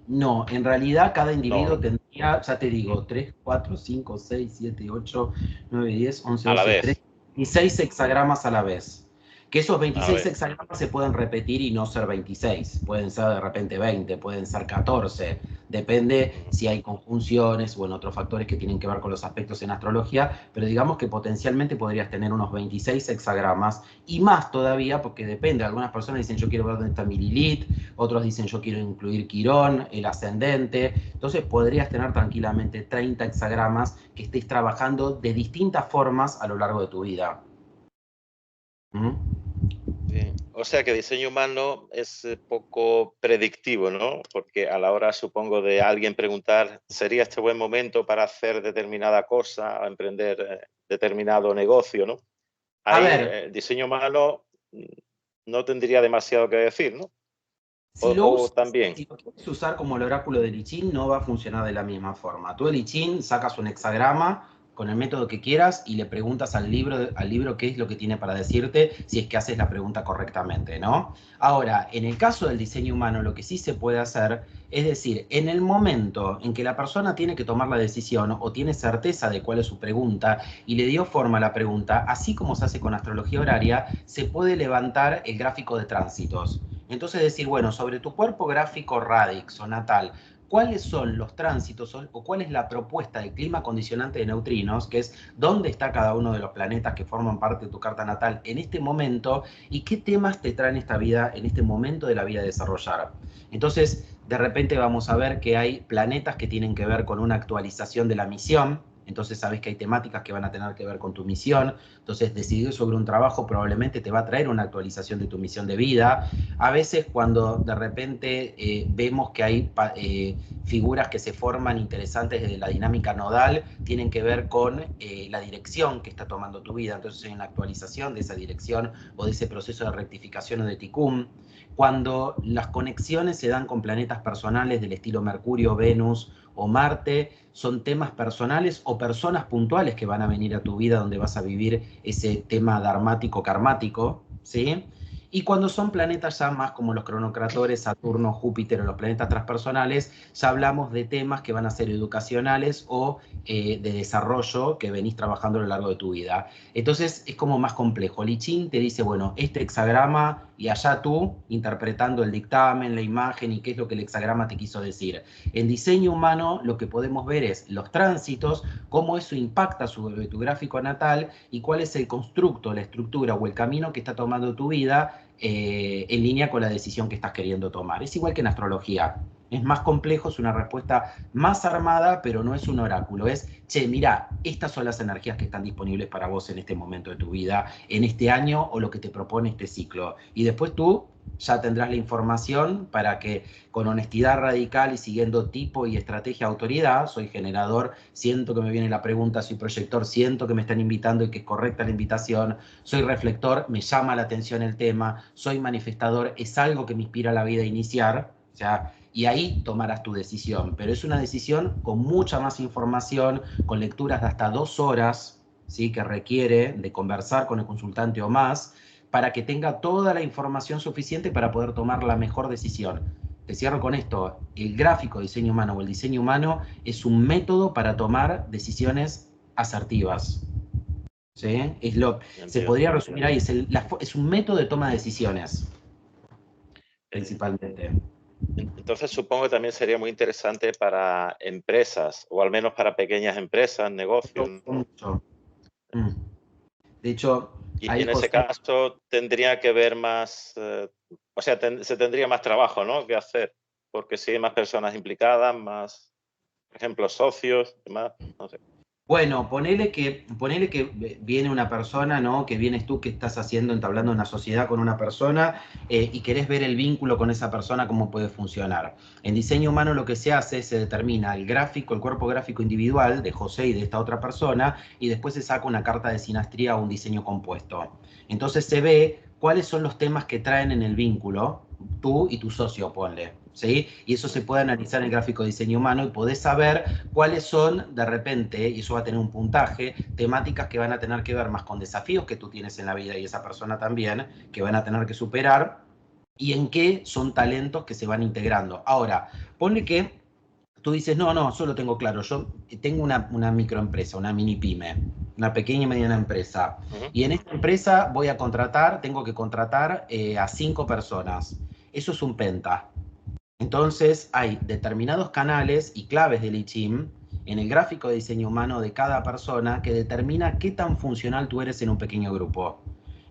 No, en realidad cada No, individuo ¿no? tendría, ya te digo, 3, 4, 5, 6, 7, 8, 9, 10, 11, A la 12, 13 vez. y 6 hexagramas a la vez. Que esos A 26 ver. hexagramas se pueden repetir y no ser 26. Pueden ser de repente 20, pueden ser 14. Depende Ujú. si hay conjunciones o en otros factores que tienen que ver con los aspectos en astrología, pero digamos que potencialmente podrías tener unos 26 hexagramas y más todavía porque depende. Algunas personas dicen yo quiero ver dónde está mi Lilith, otros dicen yo quiero incluir Quirón, el ascendente. Entonces podrías tener tranquilamente 30 hexagramas que estés trabajando de distintas formas a lo largo de tu vida. ¿Mm? Bien. O sea que diseño humano es poco predictivo, ¿no? Porque a la hora, supongo, de alguien preguntar, ¿sería este buen momento para hacer determinada cosa o emprender determinado negocio, ¿no? A Ahí ver, el diseño humano no tendría demasiado que decir, ¿no? si lo O usas, también. si lo quieres usar como el oráculo del I Ching, no va a funcionar de la misma forma. Tú el I Ching sacas un hexagrama con el método que quieras y le preguntas al libro qué es lo que tiene para decirte si es que haces la pregunta correctamente, ¿no? Ahora, en el caso del diseño humano, lo que sí se puede hacer es decir, en el momento en que la persona tiene que tomar la decisión o tiene certeza de cuál es su pregunta y le dio forma a la pregunta, así como se hace con astrología horaria, se puede levantar el gráfico de tránsitos. Entonces decir, bueno, sobre tu cuerpo gráfico radix o natal, ¿cuáles son los tránsitos o cuál es la propuesta de clima condicionante de neutrinos, que es dónde está cada uno de los planetas que forman parte de tu carta natal en este momento y qué temas te traen esta vida en este momento de la vida a desarrollar? Entonces, de repente vamos a ver que hay planetas que tienen que ver con una actualización de la misión, entonces sabes que hay temáticas que van a tener que ver con tu misión, entonces decidir sobre un trabajo probablemente te va a traer una actualización de tu misión de vida. A veces cuando de repente vemos que hay figuras que se forman interesantes desde la dinámica nodal, tienen que ver con la dirección que está tomando tu vida, entonces hay una actualización de esa dirección o de ese proceso de rectificación o de tikkun. Cuando las conexiones se dan con planetas personales del estilo Mercurio, Venus o Marte, son temas personales o personas puntuales que van a venir a tu vida donde vas a vivir ese tema dharmático, karmático, ¿sí? Y cuando son planetas ya más como los cronocratores, Saturno, Júpiter o los planetas transpersonales, ya hablamos de temas que van a ser educacionales o de desarrollo que venís trabajando a lo largo de tu vida. Entonces es como más complejo. Li Ching te dice, bueno, este hexagrama y allá tú interpretando el dictamen, la imagen y qué es lo que el hexagrama te quiso decir. En diseño humano lo que podemos ver es los tránsitos, cómo eso impacta sobre tu gráfico natal y cuál es el constructo, la estructura o el camino que está tomando tu vida en línea con la decisión que estás queriendo tomar. Es igual que en astrología. Es más complejo, es una respuesta más armada, pero no es un oráculo. Es, che, mira, estas son las energías que están disponibles para vos en este momento de tu vida, en este año o lo que te propone este ciclo. Y después tú ya tendrás la información para que con honestidad radical y siguiendo tipo y estrategia autoridad, soy generador, siento que me viene la pregunta, soy proyector, siento que me están invitando y que es correcta la invitación, soy reflector, me llama la atención el tema, soy manifestador, es algo que me inspira a la vida a iniciar, o sea, y ahí tomarás tu decisión, pero es una decisión con mucha más información, con lecturas de hasta 2 horas, ¿sí? Que requiere de conversar con el consultante o más, para que tenga toda la información suficiente para poder tomar la mejor decisión. Te cierro con esto, el gráfico diseño humano o el diseño humano es un método para tomar decisiones asertivas. ¿Sí? Se podría resumir ahí, es un método de toma de decisiones, principalmente. Entonces supongo que también sería muy interesante para empresas, o al menos para pequeñas empresas, negocios. Mucho. De hecho, y ahí en ese caso tendría que ver más, o sea, se tendría más trabajo, ¿no?, que hacer, porque si hay más personas implicadas, más, por ejemplo, socios, demás, no sé. Bueno, ponele que viene una persona, ¿no? Que vienes tú que estás haciendo, entablando una sociedad con una persona y querés ver el vínculo con esa persona, cómo puede funcionar. En diseño humano lo que se hace, se determina el gráfico, el cuerpo gráfico individual de José y de esta otra persona y después se saca una carta de sinastría o un diseño compuesto. Entonces se ve cuáles son los temas que traen en el vínculo, tú y tu socio, ponle. ¿Sí? Y eso se puede analizar en el gráfico de diseño humano y podés saber cuáles son, de repente, y eso va a tener un puntaje, temáticas que van a tener que ver más con desafíos que tú tienes en la vida y esa persona también, que van a tener que superar, y en qué son talentos que se van integrando. Ahora, ponle que tú dices, no, solo tengo claro, yo tengo una microempresa, una mini pyme, una pequeña y mediana empresa, y en esta empresa tengo que contratar a 5 personas. Eso es un penta. Entonces hay determinados canales y claves del I Ching en el gráfico de diseño humano de cada persona que determina qué tan funcional tú eres en un pequeño grupo.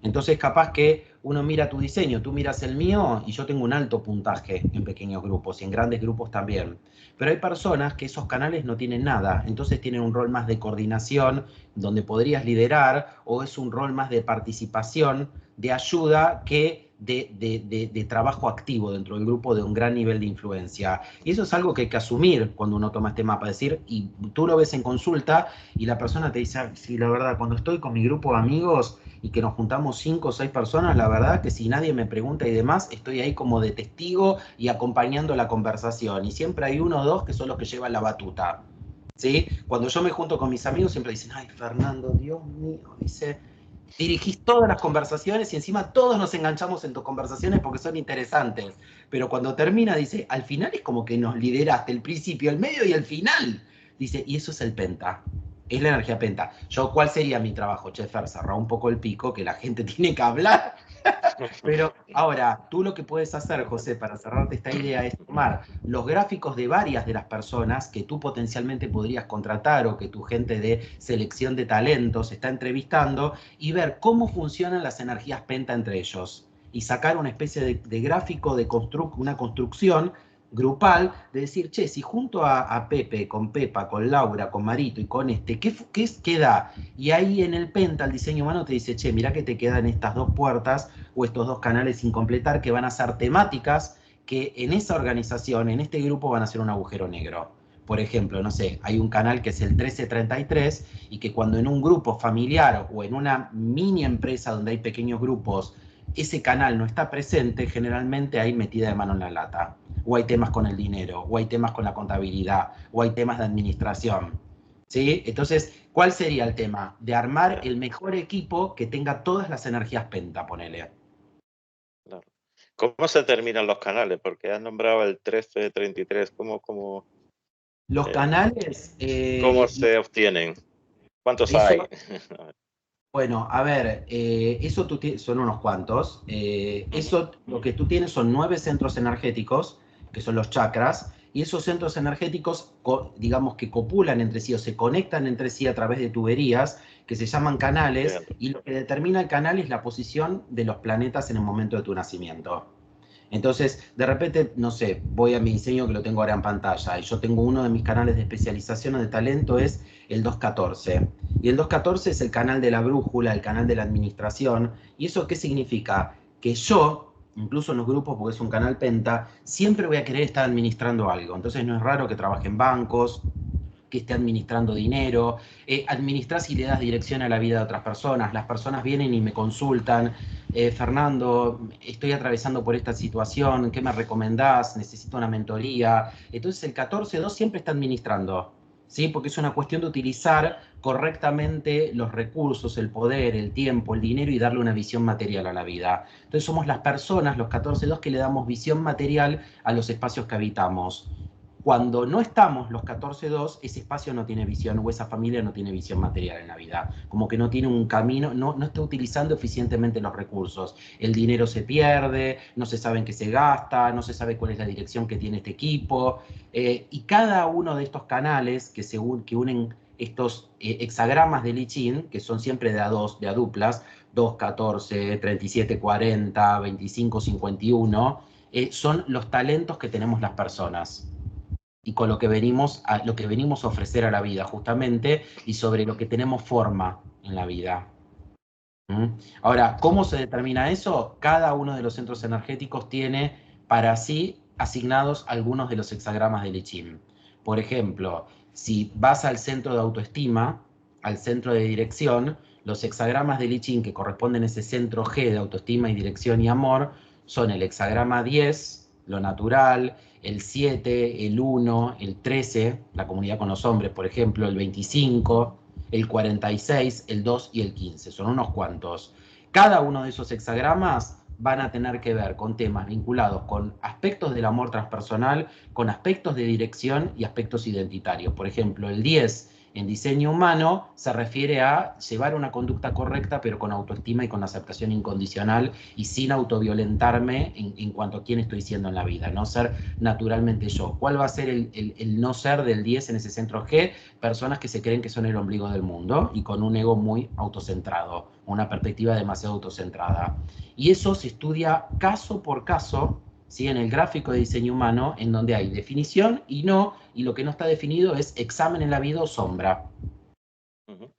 Entonces capaz que uno mira tu diseño, tú miras el mío y yo tengo un alto puntaje en pequeños grupos y en grandes grupos también. Pero hay personas que esos canales no tienen nada, entonces tienen un rol más de coordinación, donde podrías liderar, o es un rol más de participación, de ayuda que de trabajo activo dentro del grupo de un gran nivel de influencia. Y eso es algo que hay que asumir cuando uno toma este mapa, decir, y tú lo ves en consulta y la persona te dice, sí, la verdad, cuando estoy con mi grupo de amigos y que nos juntamos 5 o 6 personas, la verdad que si nadie me pregunta y demás, estoy ahí como de testigo y acompañando la conversación. Y siempre hay 1 o 2 que son los que llevan la batuta. ¿sí? Cuando yo me junto con mis amigos siempre dicen, ay, Fernando, Dios mío, dice, dirigís todas las conversaciones y encima todos nos enganchamos en tus conversaciones porque son interesantes. Pero cuando termina, dice, al final es como que nos lideraste el principio, el medio y el final. Dice, y eso es el penta. Es la energía penta. Yo, ¿cuál sería mi trabajo, Chefer? Cerrar un poco el pico, que la gente tiene que hablar. Pero ahora, tú lo que puedes hacer, José, para cerrarte esta idea, es tomar los gráficos de varias de las personas que tú potencialmente podrías contratar o que tu gente de selección de talentos está entrevistando y ver cómo funcionan las energías penta entre ellos. Y sacar una especie de gráfico de una construcción grupal de decir, che, si junto a Pepe, con Pepa, con Laura, con Marito y con este, ¿qué da? Y ahí en el Penta, el diseño humano te dice, che, mirá que te quedan estas dos puertas o estos dos canales sin completar que van a ser temáticas que en esa organización, en este grupo, van a ser un agujero negro. Por ejemplo, no sé, hay un canal que es el 1333 y que cuando en un grupo familiar o en una mini empresa donde hay pequeños grupos, ese canal no está presente, generalmente hay metida de mano en la lata. O hay temas con el dinero, o hay temas con la contabilidad, o hay temas de administración. ¿Sí? Entonces, ¿cuál sería el tema? De armar el mejor equipo que tenga todas las energías penta, ponele. Claro. ¿Cómo se terminan los canales? Porque has nombrado el 1333. Los canales, ¿Cómo se obtienen? ¿Cuántos hay? eso, bueno, a ver, eso son unos cuantos. Ujú. Eso lo que tú tienes son 9 centros energéticos, que son los chakras, y esos centros energéticos, digamos que copulan entre sí o se conectan entre sí a través de tuberías que se llaman canales, Bien. y lo que determina el canal es la posición de los planetas en el momento de tu nacimiento. Entonces, de repente, no sé, voy a mi diseño que lo tengo ahora en pantalla y yo tengo uno de mis canales de especialización o de talento es el 214. Y el 214 es el canal de la brújula, el canal de la administración. ¿Y eso qué significa? Que yo, incluso en los grupos, porque es un canal penta, siempre voy a querer estar administrando algo. Entonces no es raro que trabaje en bancos, que esté administrando dinero, administras y le das dirección a la vida de otras personas. Las personas vienen y me consultan, Fernando, estoy atravesando por esta situación, ¿qué me recomendás? Necesito una mentoría. Entonces el 14.2 siempre está administrando, ¿sí? Porque es una cuestión de utilizar correctamente los recursos, el poder, el tiempo, el dinero y darle una visión material a la vida. Entonces somos las personas, los 14.2, que le damos visión material a los espacios que habitamos. Cuando no estamos los 14.2, ese espacio no tiene visión o esa familia no tiene visión material en la vida. Como que no tiene un camino, no está utilizando eficientemente los recursos. El dinero se pierde, no se sabe en qué se gasta, no se sabe cuál es la dirección que tiene este equipo. Y cada uno de estos canales que unen estos hexagramas de Lichin, que son siempre de a dos, de a duplas, 2, 14, 37, 40, 25, 51, son los talentos que tenemos las personas y con lo que venimos a ofrecer a la vida, justamente, y sobre lo que tenemos forma en la vida. ¿Mm? Ahora, ¿cómo se determina eso? Cada uno de los centros energéticos tiene para sí asignados algunos de los hexagramas del I Ching. Por ejemplo, si vas al centro de autoestima, al centro de dirección, los hexagramas del I Ching que corresponden a ese centro G de autoestima y dirección y amor son el hexagrama 10, lo natural, el 7, el 1, el 13, la comunidad con los hombres, por ejemplo, el 25, el 46, el 2 y el 15. Son unos cuantos. Cada uno de esos hexagramas van a tener que ver con temas vinculados con aspectos del amor transpersonal, con aspectos de dirección y aspectos identitarios. Por ejemplo, el 10 en diseño humano se refiere a llevar una conducta correcta, pero con autoestima y con aceptación incondicional y sin autoviolentarme en cuanto a quién estoy siendo en la vida, no ser naturalmente yo. ¿Cuál va a ser el no ser del 10 en ese centro G? Personas que se creen que son el ombligo del mundo y con un ego muy autocentrado, una perspectiva demasiado autocentrada. Y eso se estudia caso por caso, ¿sí? En el gráfico de diseño humano, en donde hay definición y no, y lo que no está definido es examen en la vida o sombra. Ujú.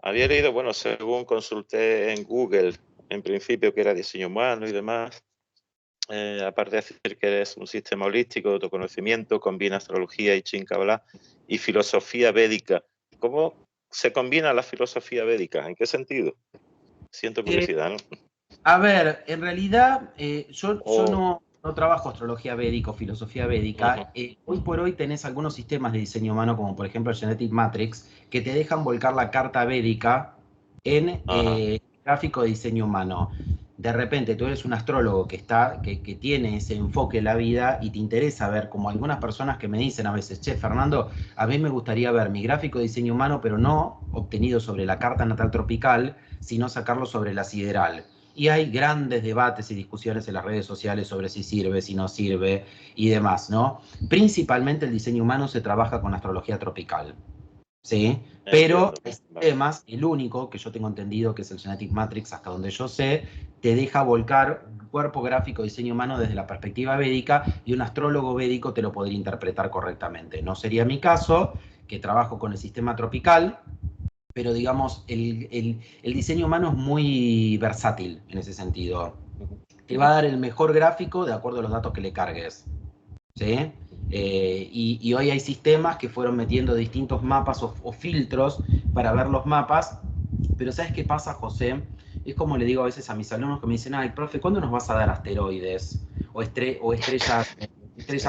Había leído, bueno, según consulté en Google, en principio que era diseño humano y demás, aparte de decir que es un sistema holístico de autoconocimiento, combina astrología y Chin Kabbalah y filosofía védica. ¿Cómo se combina la filosofía védica? ¿En qué sentido? Siento Eh, curiosidad, ¿no? a ver, en realidad yo O, no... no trabajo astrología védica o filosofía védica, hoy por hoy tenés algunos sistemas de diseño humano, como por ejemplo el Genetic Matrix, que te dejan volcar la carta védica en gráfico de diseño humano. De repente tú eres un astrólogo que tiene ese enfoque en la vida y te interesa ver, como algunas personas que me dicen a veces, che, Fernando, a mí me gustaría ver mi gráfico de diseño humano, pero no obtenido sobre la carta natal tropical, sino sacarlo sobre la sideral. Y hay grandes debates y discusiones en las redes sociales sobre si sirve, si no sirve y demás, ¿no? Principalmente el diseño humano se trabaja con astrología tropical, ¿sí? Pero hay sistemas, el único que yo tengo entendido, que es el Genetic Matrix, hasta donde yo sé, te deja volcar cuerpo gráfico de diseño humano desde la perspectiva védica y un astrólogo védico te lo podría interpretar correctamente. No sería mi caso, que trabajo con el sistema tropical, pero digamos, el diseño humano es muy versátil en ese sentido. Te va a dar el mejor gráfico de acuerdo a los datos que le cargues, ¿sí? Y hoy hay sistemas que fueron metiendo distintos mapas o filtros para ver los mapas, pero ¿sabes qué pasa, José? Es como le digo a veces a mis alumnos que me dicen, ay, profe, ¿cuándo nos vas a dar asteroides? O estrellas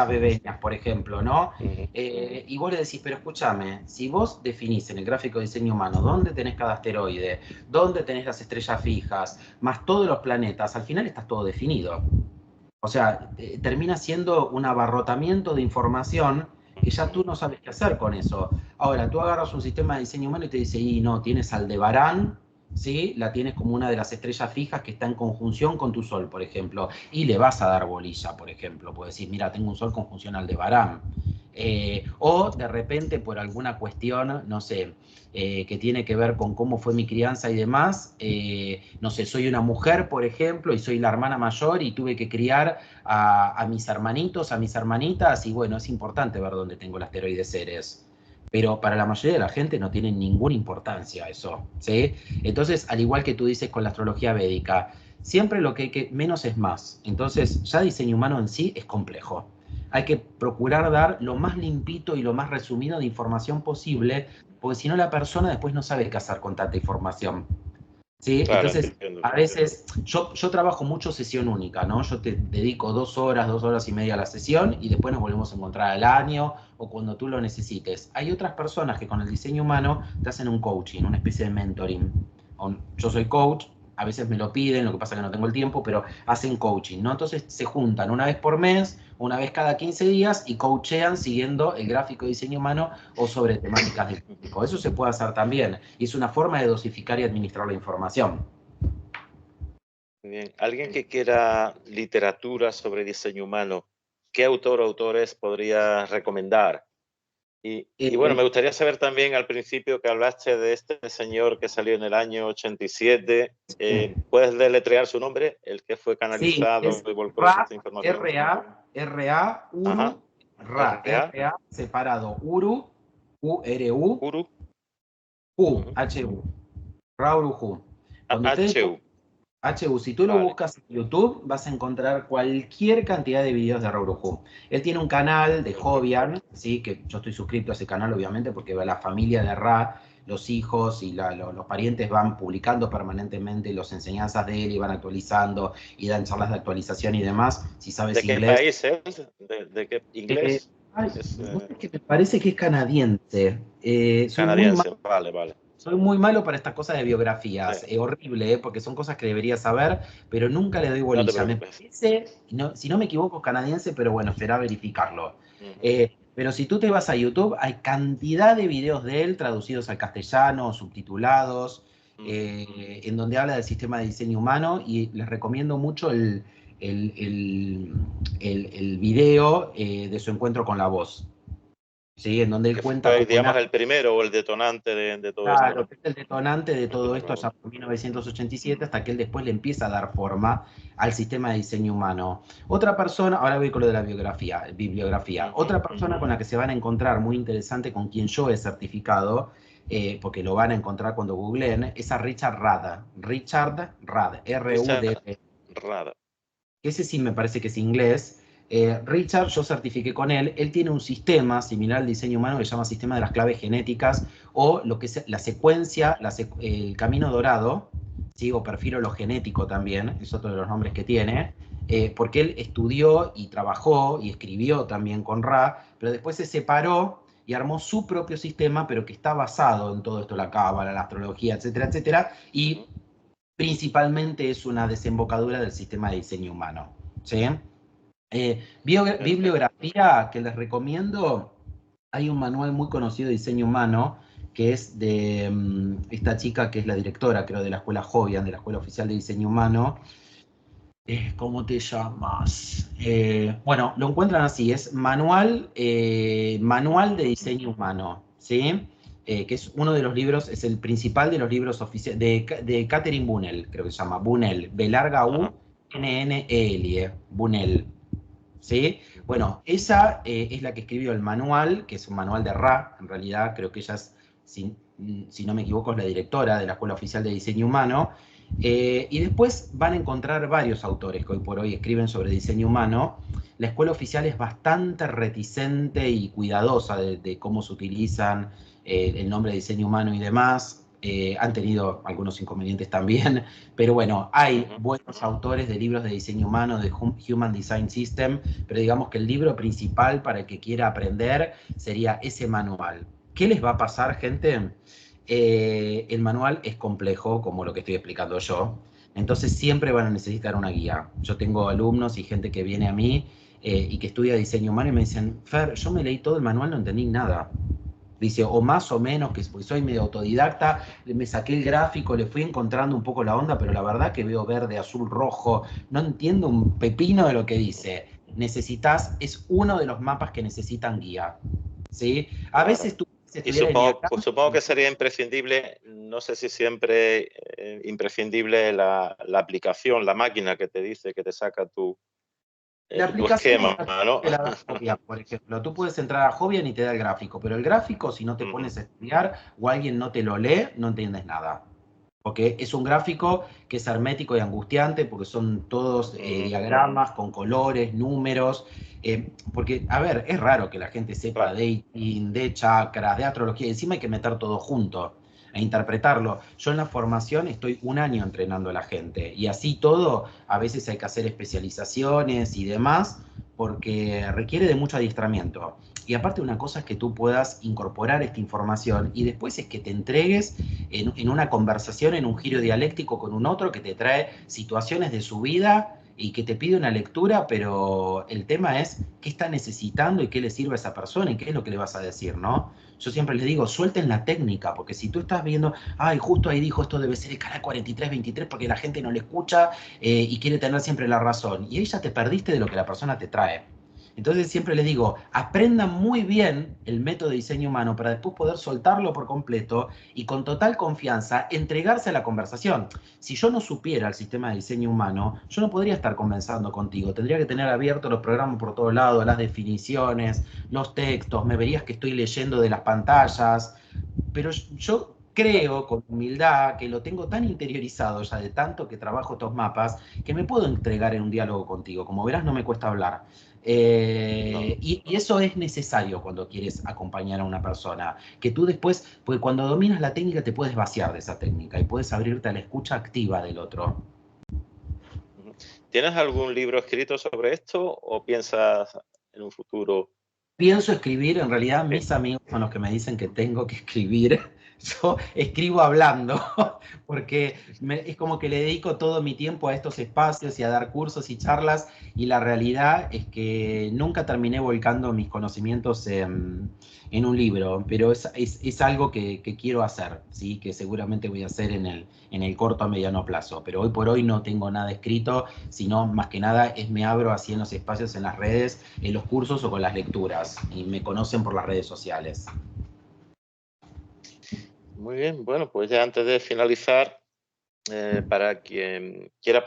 bebeñas, por ejemplo, ¿no? Y vos le decís, pero escúchame, si vos definís en el gráfico de diseño humano dónde tenés cada asteroide, dónde tenés las estrellas fijas, más todos los planetas, al final está todo definido. O sea, termina siendo un abarrotamiento de información que ya tú no sabes qué hacer con eso. Ahora, tú agarras un sistema de diseño humano y te dice, y no, tienes Aldebarán, ¿sí? La tienes como una de las estrellas fijas que está en conjunción con tu Sol, por ejemplo, y le vas a dar bolilla, por ejemplo. Puedes decir, mira, tengo un Sol conjunción Aldebarán. O de repente por alguna cuestión, no sé, que tiene que ver con cómo fue mi crianza y demás, no sé, soy una mujer, por ejemplo, y soy la hermana mayor y tuve que criar a mis hermanitos, a mis hermanitas, y bueno, es importante ver dónde tengo el asteroide Ceres. Pero para la mayoría de la gente no tiene ninguna importancia eso, ¿sí? Entonces, al igual que tú dices con la astrología védica, siempre lo que menos es más. Entonces, ya diseño humano en sí es complejo. Hay que procurar dar lo más limpito y lo más resumido de información posible, porque si no la persona después no sabe qué hacer con tanta información. ¿Sí? Claro, Entonces, entiendo. a veces, yo trabajo mucho sesión única, ¿no? Yo te dedico 2 horas y media a la sesión y después nos volvemos a encontrar al año o cuando tú lo necesites. Hay otras personas que con el diseño humano te hacen un coaching, una especie de mentoring. Yo soy coach, a veces me lo piden, lo que pasa es que no tengo el tiempo, pero hacen coaching, ¿no? Entonces se juntan una vez por mes, una vez cada 15 días y coachean siguiendo el gráfico de diseño humano o sobre temáticas del público. Eso se puede hacer también y es una forma de dosificar y administrar la información. Bien. Alguien que quiera literatura sobre diseño humano, ¿qué autor o autores podría recomendar? Y bueno, me gustaría saber también al principio que hablaste de este señor que salió en el año 87. ¿Puedes deletrear su nombre? El que fue canalizado Sí, y volcó Ra, esta información. R-A, Uru, R-A, separado, Uru, U-R-U, Uru. H-U, Rauru. Cuando ustedes H-U. HU, si tú lo buscas en YouTube, vas a encontrar cualquier cantidad de videos de Rauru. Él tiene un canal de Jovian, ¿sí? Que yo estoy suscrito a ese canal, obviamente, porque la familia de Ra, los hijos y los parientes van publicando permanentemente las enseñanzas de él y van actualizando y dan charlas de actualización y demás. Si sabes ¿De inglés. qué país es? ¿De qué inglés? Me parece que es canadiense. Canadiense, vale. Soy muy malo para estas cosas de biografías. Sí. Es horrible, porque son cosas que debería saber, pero nunca le doy bolilla. No te Me preocupes. parece, si no me equivoco, canadiense, pero bueno, será verificarlo. Pero si tú te vas a YouTube, hay cantidad de videos de él traducidos al castellano, subtitulados, en donde habla del sistema de diseño humano, y les recomiendo mucho el video de su encuentro con la voz. ¿Sí? En donde él cuenta fue, cómo digamos, el primero o el detonante de todo esto, ¿no? que es el detonante de todo esto allá por 1987, hasta que él después le empieza a dar forma al sistema de diseño humano. Otra persona, ahora voy con lo de la bibliografía, otra persona con la que se van a encontrar muy interesante, con quien yo he certificado, porque lo van a encontrar cuando googleen, es a Richard Rad, R-U-D. Rad. Ese sí me parece que es inglés. Richard, yo certifiqué con él, él tiene un sistema similar al diseño humano que se llama sistema de las claves genéticas, o lo que es la secuencia, el camino dorado, ¿sí? O perfil hologenético también, es otro de los nombres que tiene, porque él estudió y trabajó y escribió también con Ra, pero después se separó y armó su propio sistema, pero que está basado en todo esto, la cábala, la astrología, etcétera, etcétera, y principalmente es una desembocadura del sistema de diseño humano. ¿Sí? Bibliografía que les recomiendo, hay un manual muy conocido de diseño humano, que es de esta chica que es la directora, creo, de la Escuela Jovian, de la Escuela Oficial de Diseño Humano. ¿Cómo te llamas? Bueno, lo encuentran así, es Manual de Diseño Humano, ¿sí? Que es uno de los libros, es el principal de los libros oficiales, de Catherine Bunnell, creo que se llama, Bunnell, B larga U, N-N-E-L, Bunnell, ¿sí? Bueno, esa es la que escribió el manual, que es un manual de Ra, en realidad, creo que ella es, si no me equivoco, es la directora de la Escuela Oficial de Diseño Humano. Y después van a encontrar varios autores que hoy por hoy escriben sobre diseño humano. La escuela oficial es bastante reticente y cuidadosa de cómo se utilizan el nombre de diseño humano y demás. Han tenido algunos inconvenientes también, pero bueno, hay buenos autores de libros de diseño humano, de Human Design System, pero digamos que el libro principal para el que quiera aprender sería ese manual. ¿Qué les va a pasar, gente? El manual es complejo, como lo que estoy explicando yo, entonces siempre van a necesitar una guía. Yo tengo alumnos y gente que viene a mí y que estudia diseño humano y me dicen, Fer, yo me leí todo el manual, no entendí nada. Dice, o más o menos, que soy medio autodidacta, me saqué el gráfico, le fui encontrando un poco la onda, pero la verdad que veo verde, azul, rojo, no entiendo un pepino de lo que dice. Necesitas, es uno de los mapas que necesitan guía, ¿sí? A veces tú y supongo que sería imprescindible, no sé si siempre imprescindible la aplicación, la máquina que te dice, que te saca tu esquema, ¿no? Te la da Jovian, por ejemplo. Tú puedes entrar a Jovian y te da el gráfico, pero el gráfico, si no te pones a estudiar o alguien no te lo lee, no entiendes nada. Porque es un gráfico que es hermético y angustiante, porque son todos diagramas con colores, números. Porque, a ver, es raro que la gente sepa de dating, de chakras, de astrología, y encima hay que meter todo junto e interpretarlo. Yo en la formación estoy un año entrenando a la gente, y así todo, a veces hay que hacer especializaciones y demás, porque requiere de mucho adiestramiento. Y aparte una cosa es que tú puedas incorporar esta información y después es que te entregues en una conversación, en un giro dialéctico con un otro que te trae situaciones de su vida y que te pide una lectura, pero el tema es qué está necesitando y qué le sirve a esa persona y qué es lo que le vas a decir, ¿no? Yo siempre les digo, suelten la técnica, porque si tú estás viendo, ay, justo ahí dijo esto debe ser el canal 4323 porque la gente no le escucha y quiere tener siempre la razón, y ahí ya te perdiste de lo que la persona te trae. Entonces siempre les digo, aprendan muy bien el método de diseño humano para después poder soltarlo por completo y con total confianza entregarse a la conversación. Si yo no supiera el sistema de diseño humano, yo no podría estar conversando contigo. Tendría que tener abiertos los programas por todos lados, las definiciones, los textos, me verías que estoy leyendo de las pantallas, pero yo creo con humildad que lo tengo tan interiorizado ya de tanto que trabajo estos mapas que me puedo entregar en un diálogo contigo. Como verás, no me cuesta hablar. Y eso es necesario cuando quieres acompañar a una persona. Que tú después, porque cuando dominas la técnica te puedes vaciar de esa técnica y puedes abrirte a la escucha activa del otro. ¿Tienes algún libro escrito sobre esto o piensas en un futuro? Pienso escribir, en realidad mis amigos son los que me dicen que tengo que escribir. Yo escribo hablando, porque es como que le dedico todo mi tiempo a estos espacios y a dar cursos y charlas, y la realidad es que nunca terminé volcando mis conocimientos en un libro, pero es algo que quiero hacer, ¿sí? Que seguramente voy a hacer en el corto a mediano plazo, pero hoy por hoy no tengo nada escrito, sino más que nada me abro así en los espacios, en las redes, en los cursos o con las lecturas, y me conocen por las redes sociales. Muy bien, bueno, pues ya antes de finalizar, para quien quiera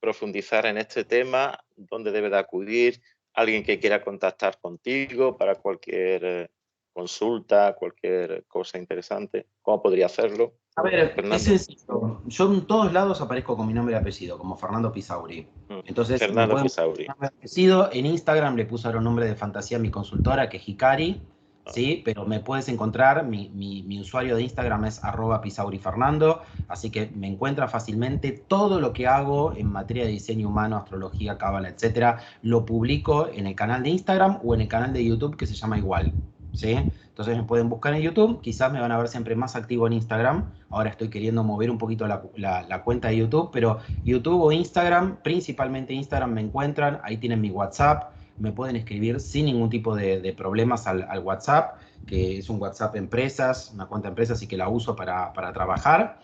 profundizar en este tema, ¿dónde debe de acudir? Alguien que quiera contactar contigo para cualquier consulta, cualquier cosa interesante, ¿cómo podría hacerlo? A ver, Fernando. es sencillo. Yo en todos lados aparezco con mi nombre y apellido, como Fernando Pisauri. Entonces, Fernando Pisauri. apellido. En Instagram le puse ahora un nombre de fantasía a mi consultora, que es Hikari, ¿sí? Pero me puedes encontrar, mi usuario de Instagram es @pisaurifernando, así que me encuentra fácilmente. Todo lo que hago en materia de diseño humano, astrología, cábala, etcétera, lo publico en el canal de Instagram o en el canal de YouTube que se llama igual, ¿sí? Entonces me pueden buscar en YouTube, quizás me van a ver siempre más activo en Instagram. Ahora estoy queriendo mover un poquito la cuenta de YouTube, pero YouTube o Instagram, principalmente Instagram me encuentran, ahí tienen mi WhatsApp, me pueden escribir sin ningún tipo de problemas al WhatsApp, que es un WhatsApp empresas, una cuenta empresas y que la uso para trabajar.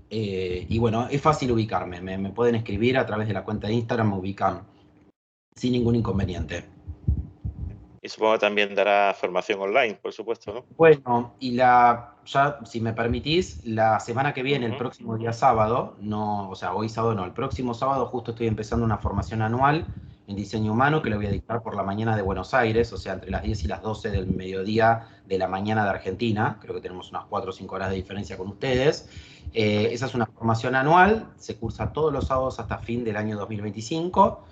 Y bueno, es fácil ubicarme, me pueden escribir a través de la cuenta de Instagram, me ubican sin ningún inconveniente. Y supongo que también dará formación online, por supuesto, ¿no? Bueno, y ya, si me permitís, la semana que viene, el Ujú. próximo día sábado, no, o sea, hoy sábado no, el próximo sábado justo estoy empezando una formación anual en diseño humano que le voy a dictar por la mañana de Buenos Aires, o sea, entre las 10 y las 12 del mediodía de la mañana de Argentina, creo que tenemos unas 4 o 5 horas de diferencia con ustedes. Vale. Esa es una formación anual, se cursa todos los sábados hasta fin del año 2025.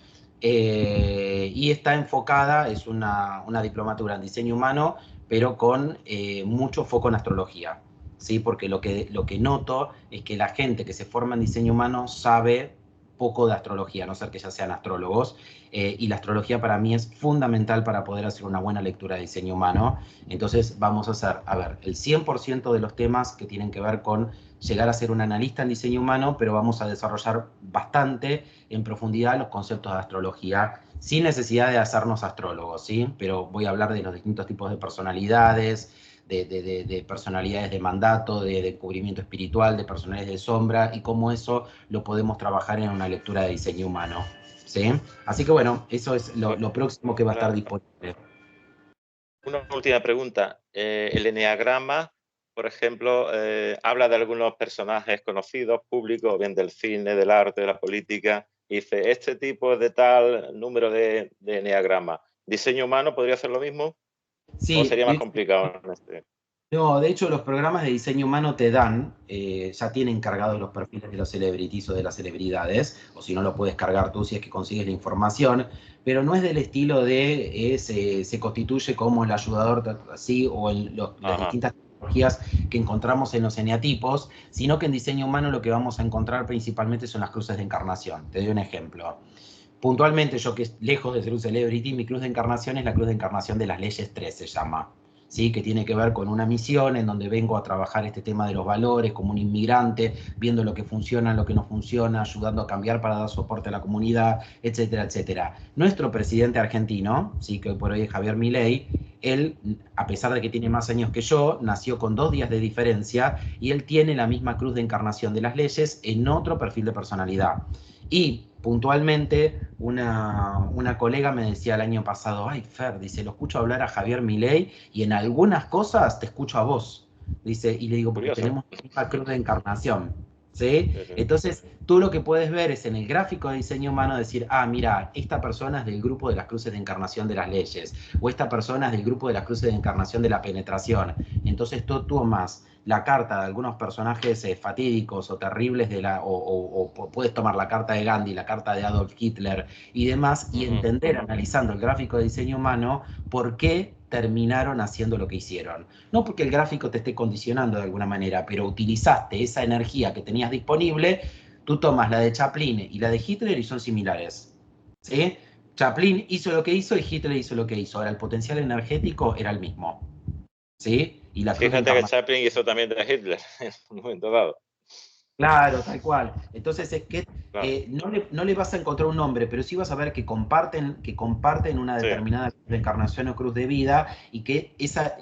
Y está enfocada, es una diplomatura en diseño humano, pero con mucho foco en astrología, ¿sí? Porque lo que noto es que la gente que se forma en diseño humano sabe poco de astrología, a no ser que ya sean astrólogos, y la astrología para mí es fundamental para poder hacer una buena lectura de diseño humano. Entonces vamos a hacer, a ver, el 100% de los temas que tienen que ver con llegar a ser un analista en diseño humano, pero vamos a desarrollar bastante en profundidad los conceptos de astrología, sin necesidad de hacernos astrólogos, ¿sí? Pero voy a hablar de los distintos tipos de personalidades, de personalidades de mandato, de descubrimiento espiritual, de personalidades de sombra, y cómo eso lo podemos trabajar en una lectura de diseño humano, ¿sí? Así que bueno, eso es lo próximo que va a estar Una, disponible. una última pregunta. El eneagrama, por ejemplo, habla de algunos personajes conocidos, públicos, o bien del cine, del arte, de la política, y dice, este tipo de tal número de eneagrama. ¿Diseño humano podría hacer lo mismo? ¿O Sí, sería más complicado en este? no, de hecho los programas de diseño humano te dan, ya tienen cargados los perfiles de los celebrities o de las celebridades, o si no lo puedes cargar tú si es que consigues la información, pero no es del estilo de se constituye como el ayudador así o en las Ajá. distintas tecnologías que encontramos en los eneatipos, sino que en diseño humano lo que vamos a encontrar principalmente son las cruces de encarnación. Te doy un ejemplo. Puntualmente, yo que lejos de ser un celebrity, mi cruz de encarnación es la cruz de encarnación de las leyes 3, se llama. ¿Sí? Que tiene que ver con una misión en donde vengo a trabajar este tema de los valores como un inmigrante, viendo lo que funciona, lo que no funciona, ayudando a cambiar para dar soporte a la comunidad, etcétera, etcétera. Nuestro presidente argentino, ¿sí? Que hoy por hoy es Javier Milei, él, a pesar de que tiene más años que yo, nació con 2 días de diferencia y él tiene la misma cruz de encarnación de las leyes en otro perfil de personalidad. Y puntualmente una colega me decía el año pasado, ay Fer, dice, lo escucho hablar a Javier Milei y en algunas cosas te escucho a vos. Dice, y le digo, porque Curioso. tenemos la misma cruz de encarnación. ¿Sí? Sí, sí. Entonces, tú lo que puedes ver es en el gráfico de diseño humano decir, ah, mira, esta persona es del grupo de las cruces de encarnación de las leyes, o esta persona es del grupo de las cruces de encarnación de la penetración. Entonces, tú tomas la carta de algunos personajes fatídicos o terribles o puedes tomar la carta de Gandhi, la carta de Adolf Hitler y demás y entender, analizando el gráfico de diseño humano, por qué terminaron haciendo lo que hicieron. No porque el gráfico te esté condicionando de alguna manera, pero utilizaste esa energía que tenías disponible, tú tomas la de Chaplin y la de Hitler y son similares. ¿Sí? Chaplin hizo lo que hizo y Hitler hizo lo que hizo. Ahora, el potencial energético era el mismo. ¿Sí? Y la cruz de Fíjate que encarnación. Chaplin hizo también de Hitler en un momento dado. Claro, tal cual. Entonces es que Claro. no le vas a encontrar un nombre, pero sí vas a ver que comparten una Sí. determinada cruz de encarnación o cruz de vida y que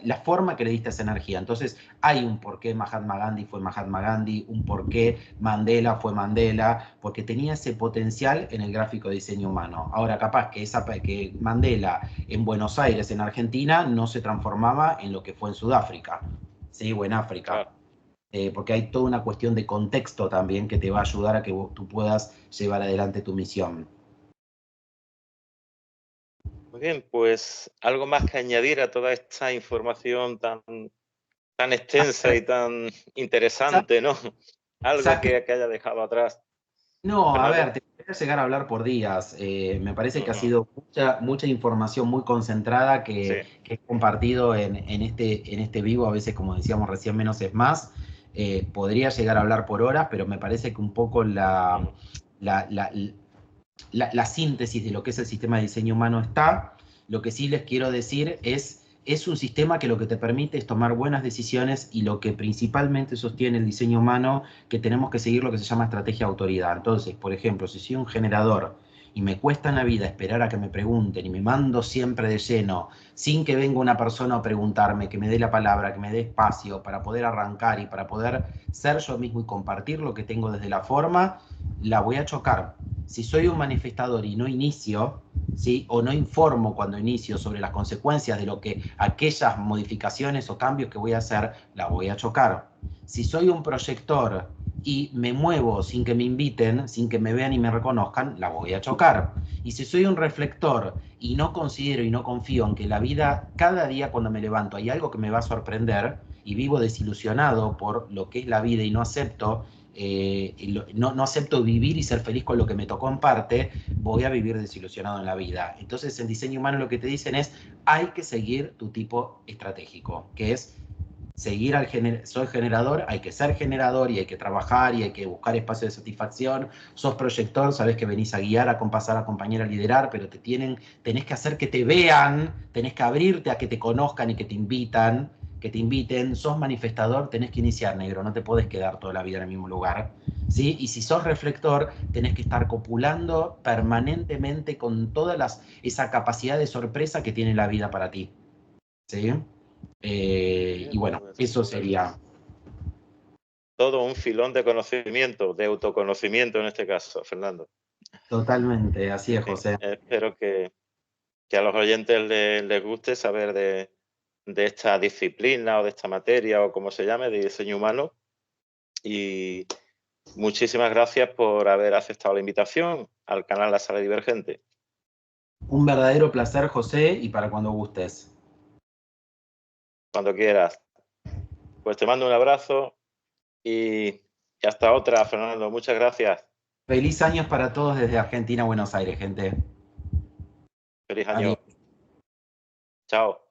la forma que le diste a esa energía. Entonces hay un porqué Mahatma Gandhi fue Mahatma Gandhi, un porqué Mandela fue Mandela, porque tenía ese potencial en el gráfico de diseño humano. Ahora, capaz que Mandela en Buenos Aires, en Argentina, no se transformaba en lo que fue en Sudáfrica, ¿sí? O en África. Claro. Porque hay toda una cuestión de contexto también que te va a ayudar a que tú puedas llevar adelante tu misión. Muy bien, pues algo más que añadir a toda esta información tan extensa y tan interesante, ¿no? Algo ¿Sabes qué? que haya dejado atrás. No, a ver, Fernando. te voy a llegar a hablar por días. Me parece que ha Ujú. sido mucha información muy concentrada Sí. que he compartido en este vivo. A veces, como decíamos recién, menos es más. Podría llegar a hablar por horas, pero me parece que un poco Ujú. la, la- la síntesis de lo que es el sistema de diseño humano está. Lo que sí les quiero decir es un sistema que lo que te permite es tomar buenas decisiones y lo que principalmente sostiene el diseño humano, que tenemos que seguir lo que se llama estrategia de autoridad. Entonces, por ejemplo, si soy un generador y me cuesta en la vida esperar a que me pregunten y me mando siempre de lleno, sin que venga una persona a preguntarme, que me dé la palabra, que me dé espacio para poder arrancar y para poder ser yo mismo y compartir lo que tengo desde la forma, la voy a chocar. Si soy un manifestador y no inicio, ¿sí? O no informo cuando inicio sobre las consecuencias de lo que aquellas modificaciones o cambios que voy a hacer, la voy a chocar. Si soy un proyector y me muevo sin que me inviten, sin que me vean y me reconozcan, la voy a chocar. Y si soy un reflector y no considero y no confío en que la vida, cada día cuando me levanto, hay algo que me va a sorprender y vivo desilusionado por lo que es la vida y no acepto no acepto vivir y ser feliz con lo que me tocó en parte, voy a vivir desilusionado en la vida. Entonces, en diseño humano lo que te dicen es, hay que seguir tu tipo estratégico, que es seguir soy generador, hay que ser generador y hay que trabajar y hay que buscar espacio de satisfacción. Sos proyector, sabés que venís a guiar, a compasar, a acompañar, a liderar, pero tenés que hacer que te vean, tenés que abrirte a que te conozcan y que te inviten. Sos manifestador, tenés que iniciar, negro, no te podés quedar toda la vida en el mismo lugar. ¿Sí? Y si sos reflector, tenés que estar copulando permanentemente con esa capacidad de sorpresa que tiene la vida para ti. ¿Sí? Y bueno, eso sería Todo un filón de conocimiento, de autoconocimiento en este caso, Fernando. totalmente, así En es, fin, José. espero que a los oyentes les guste saber de esta disciplina o de esta materia o como se llame, de diseño humano. Y muchísimas gracias por haber aceptado la invitación al canal La Sala Divergente. Un verdadero placer, José, y para cuando gustes. Cuando quieras. Pues te mando un abrazo y hasta otra, Fernando. Muchas gracias. Feliz años para todos desde Argentina, Buenos Aires, gente. Feliz Adiós. año. Chao.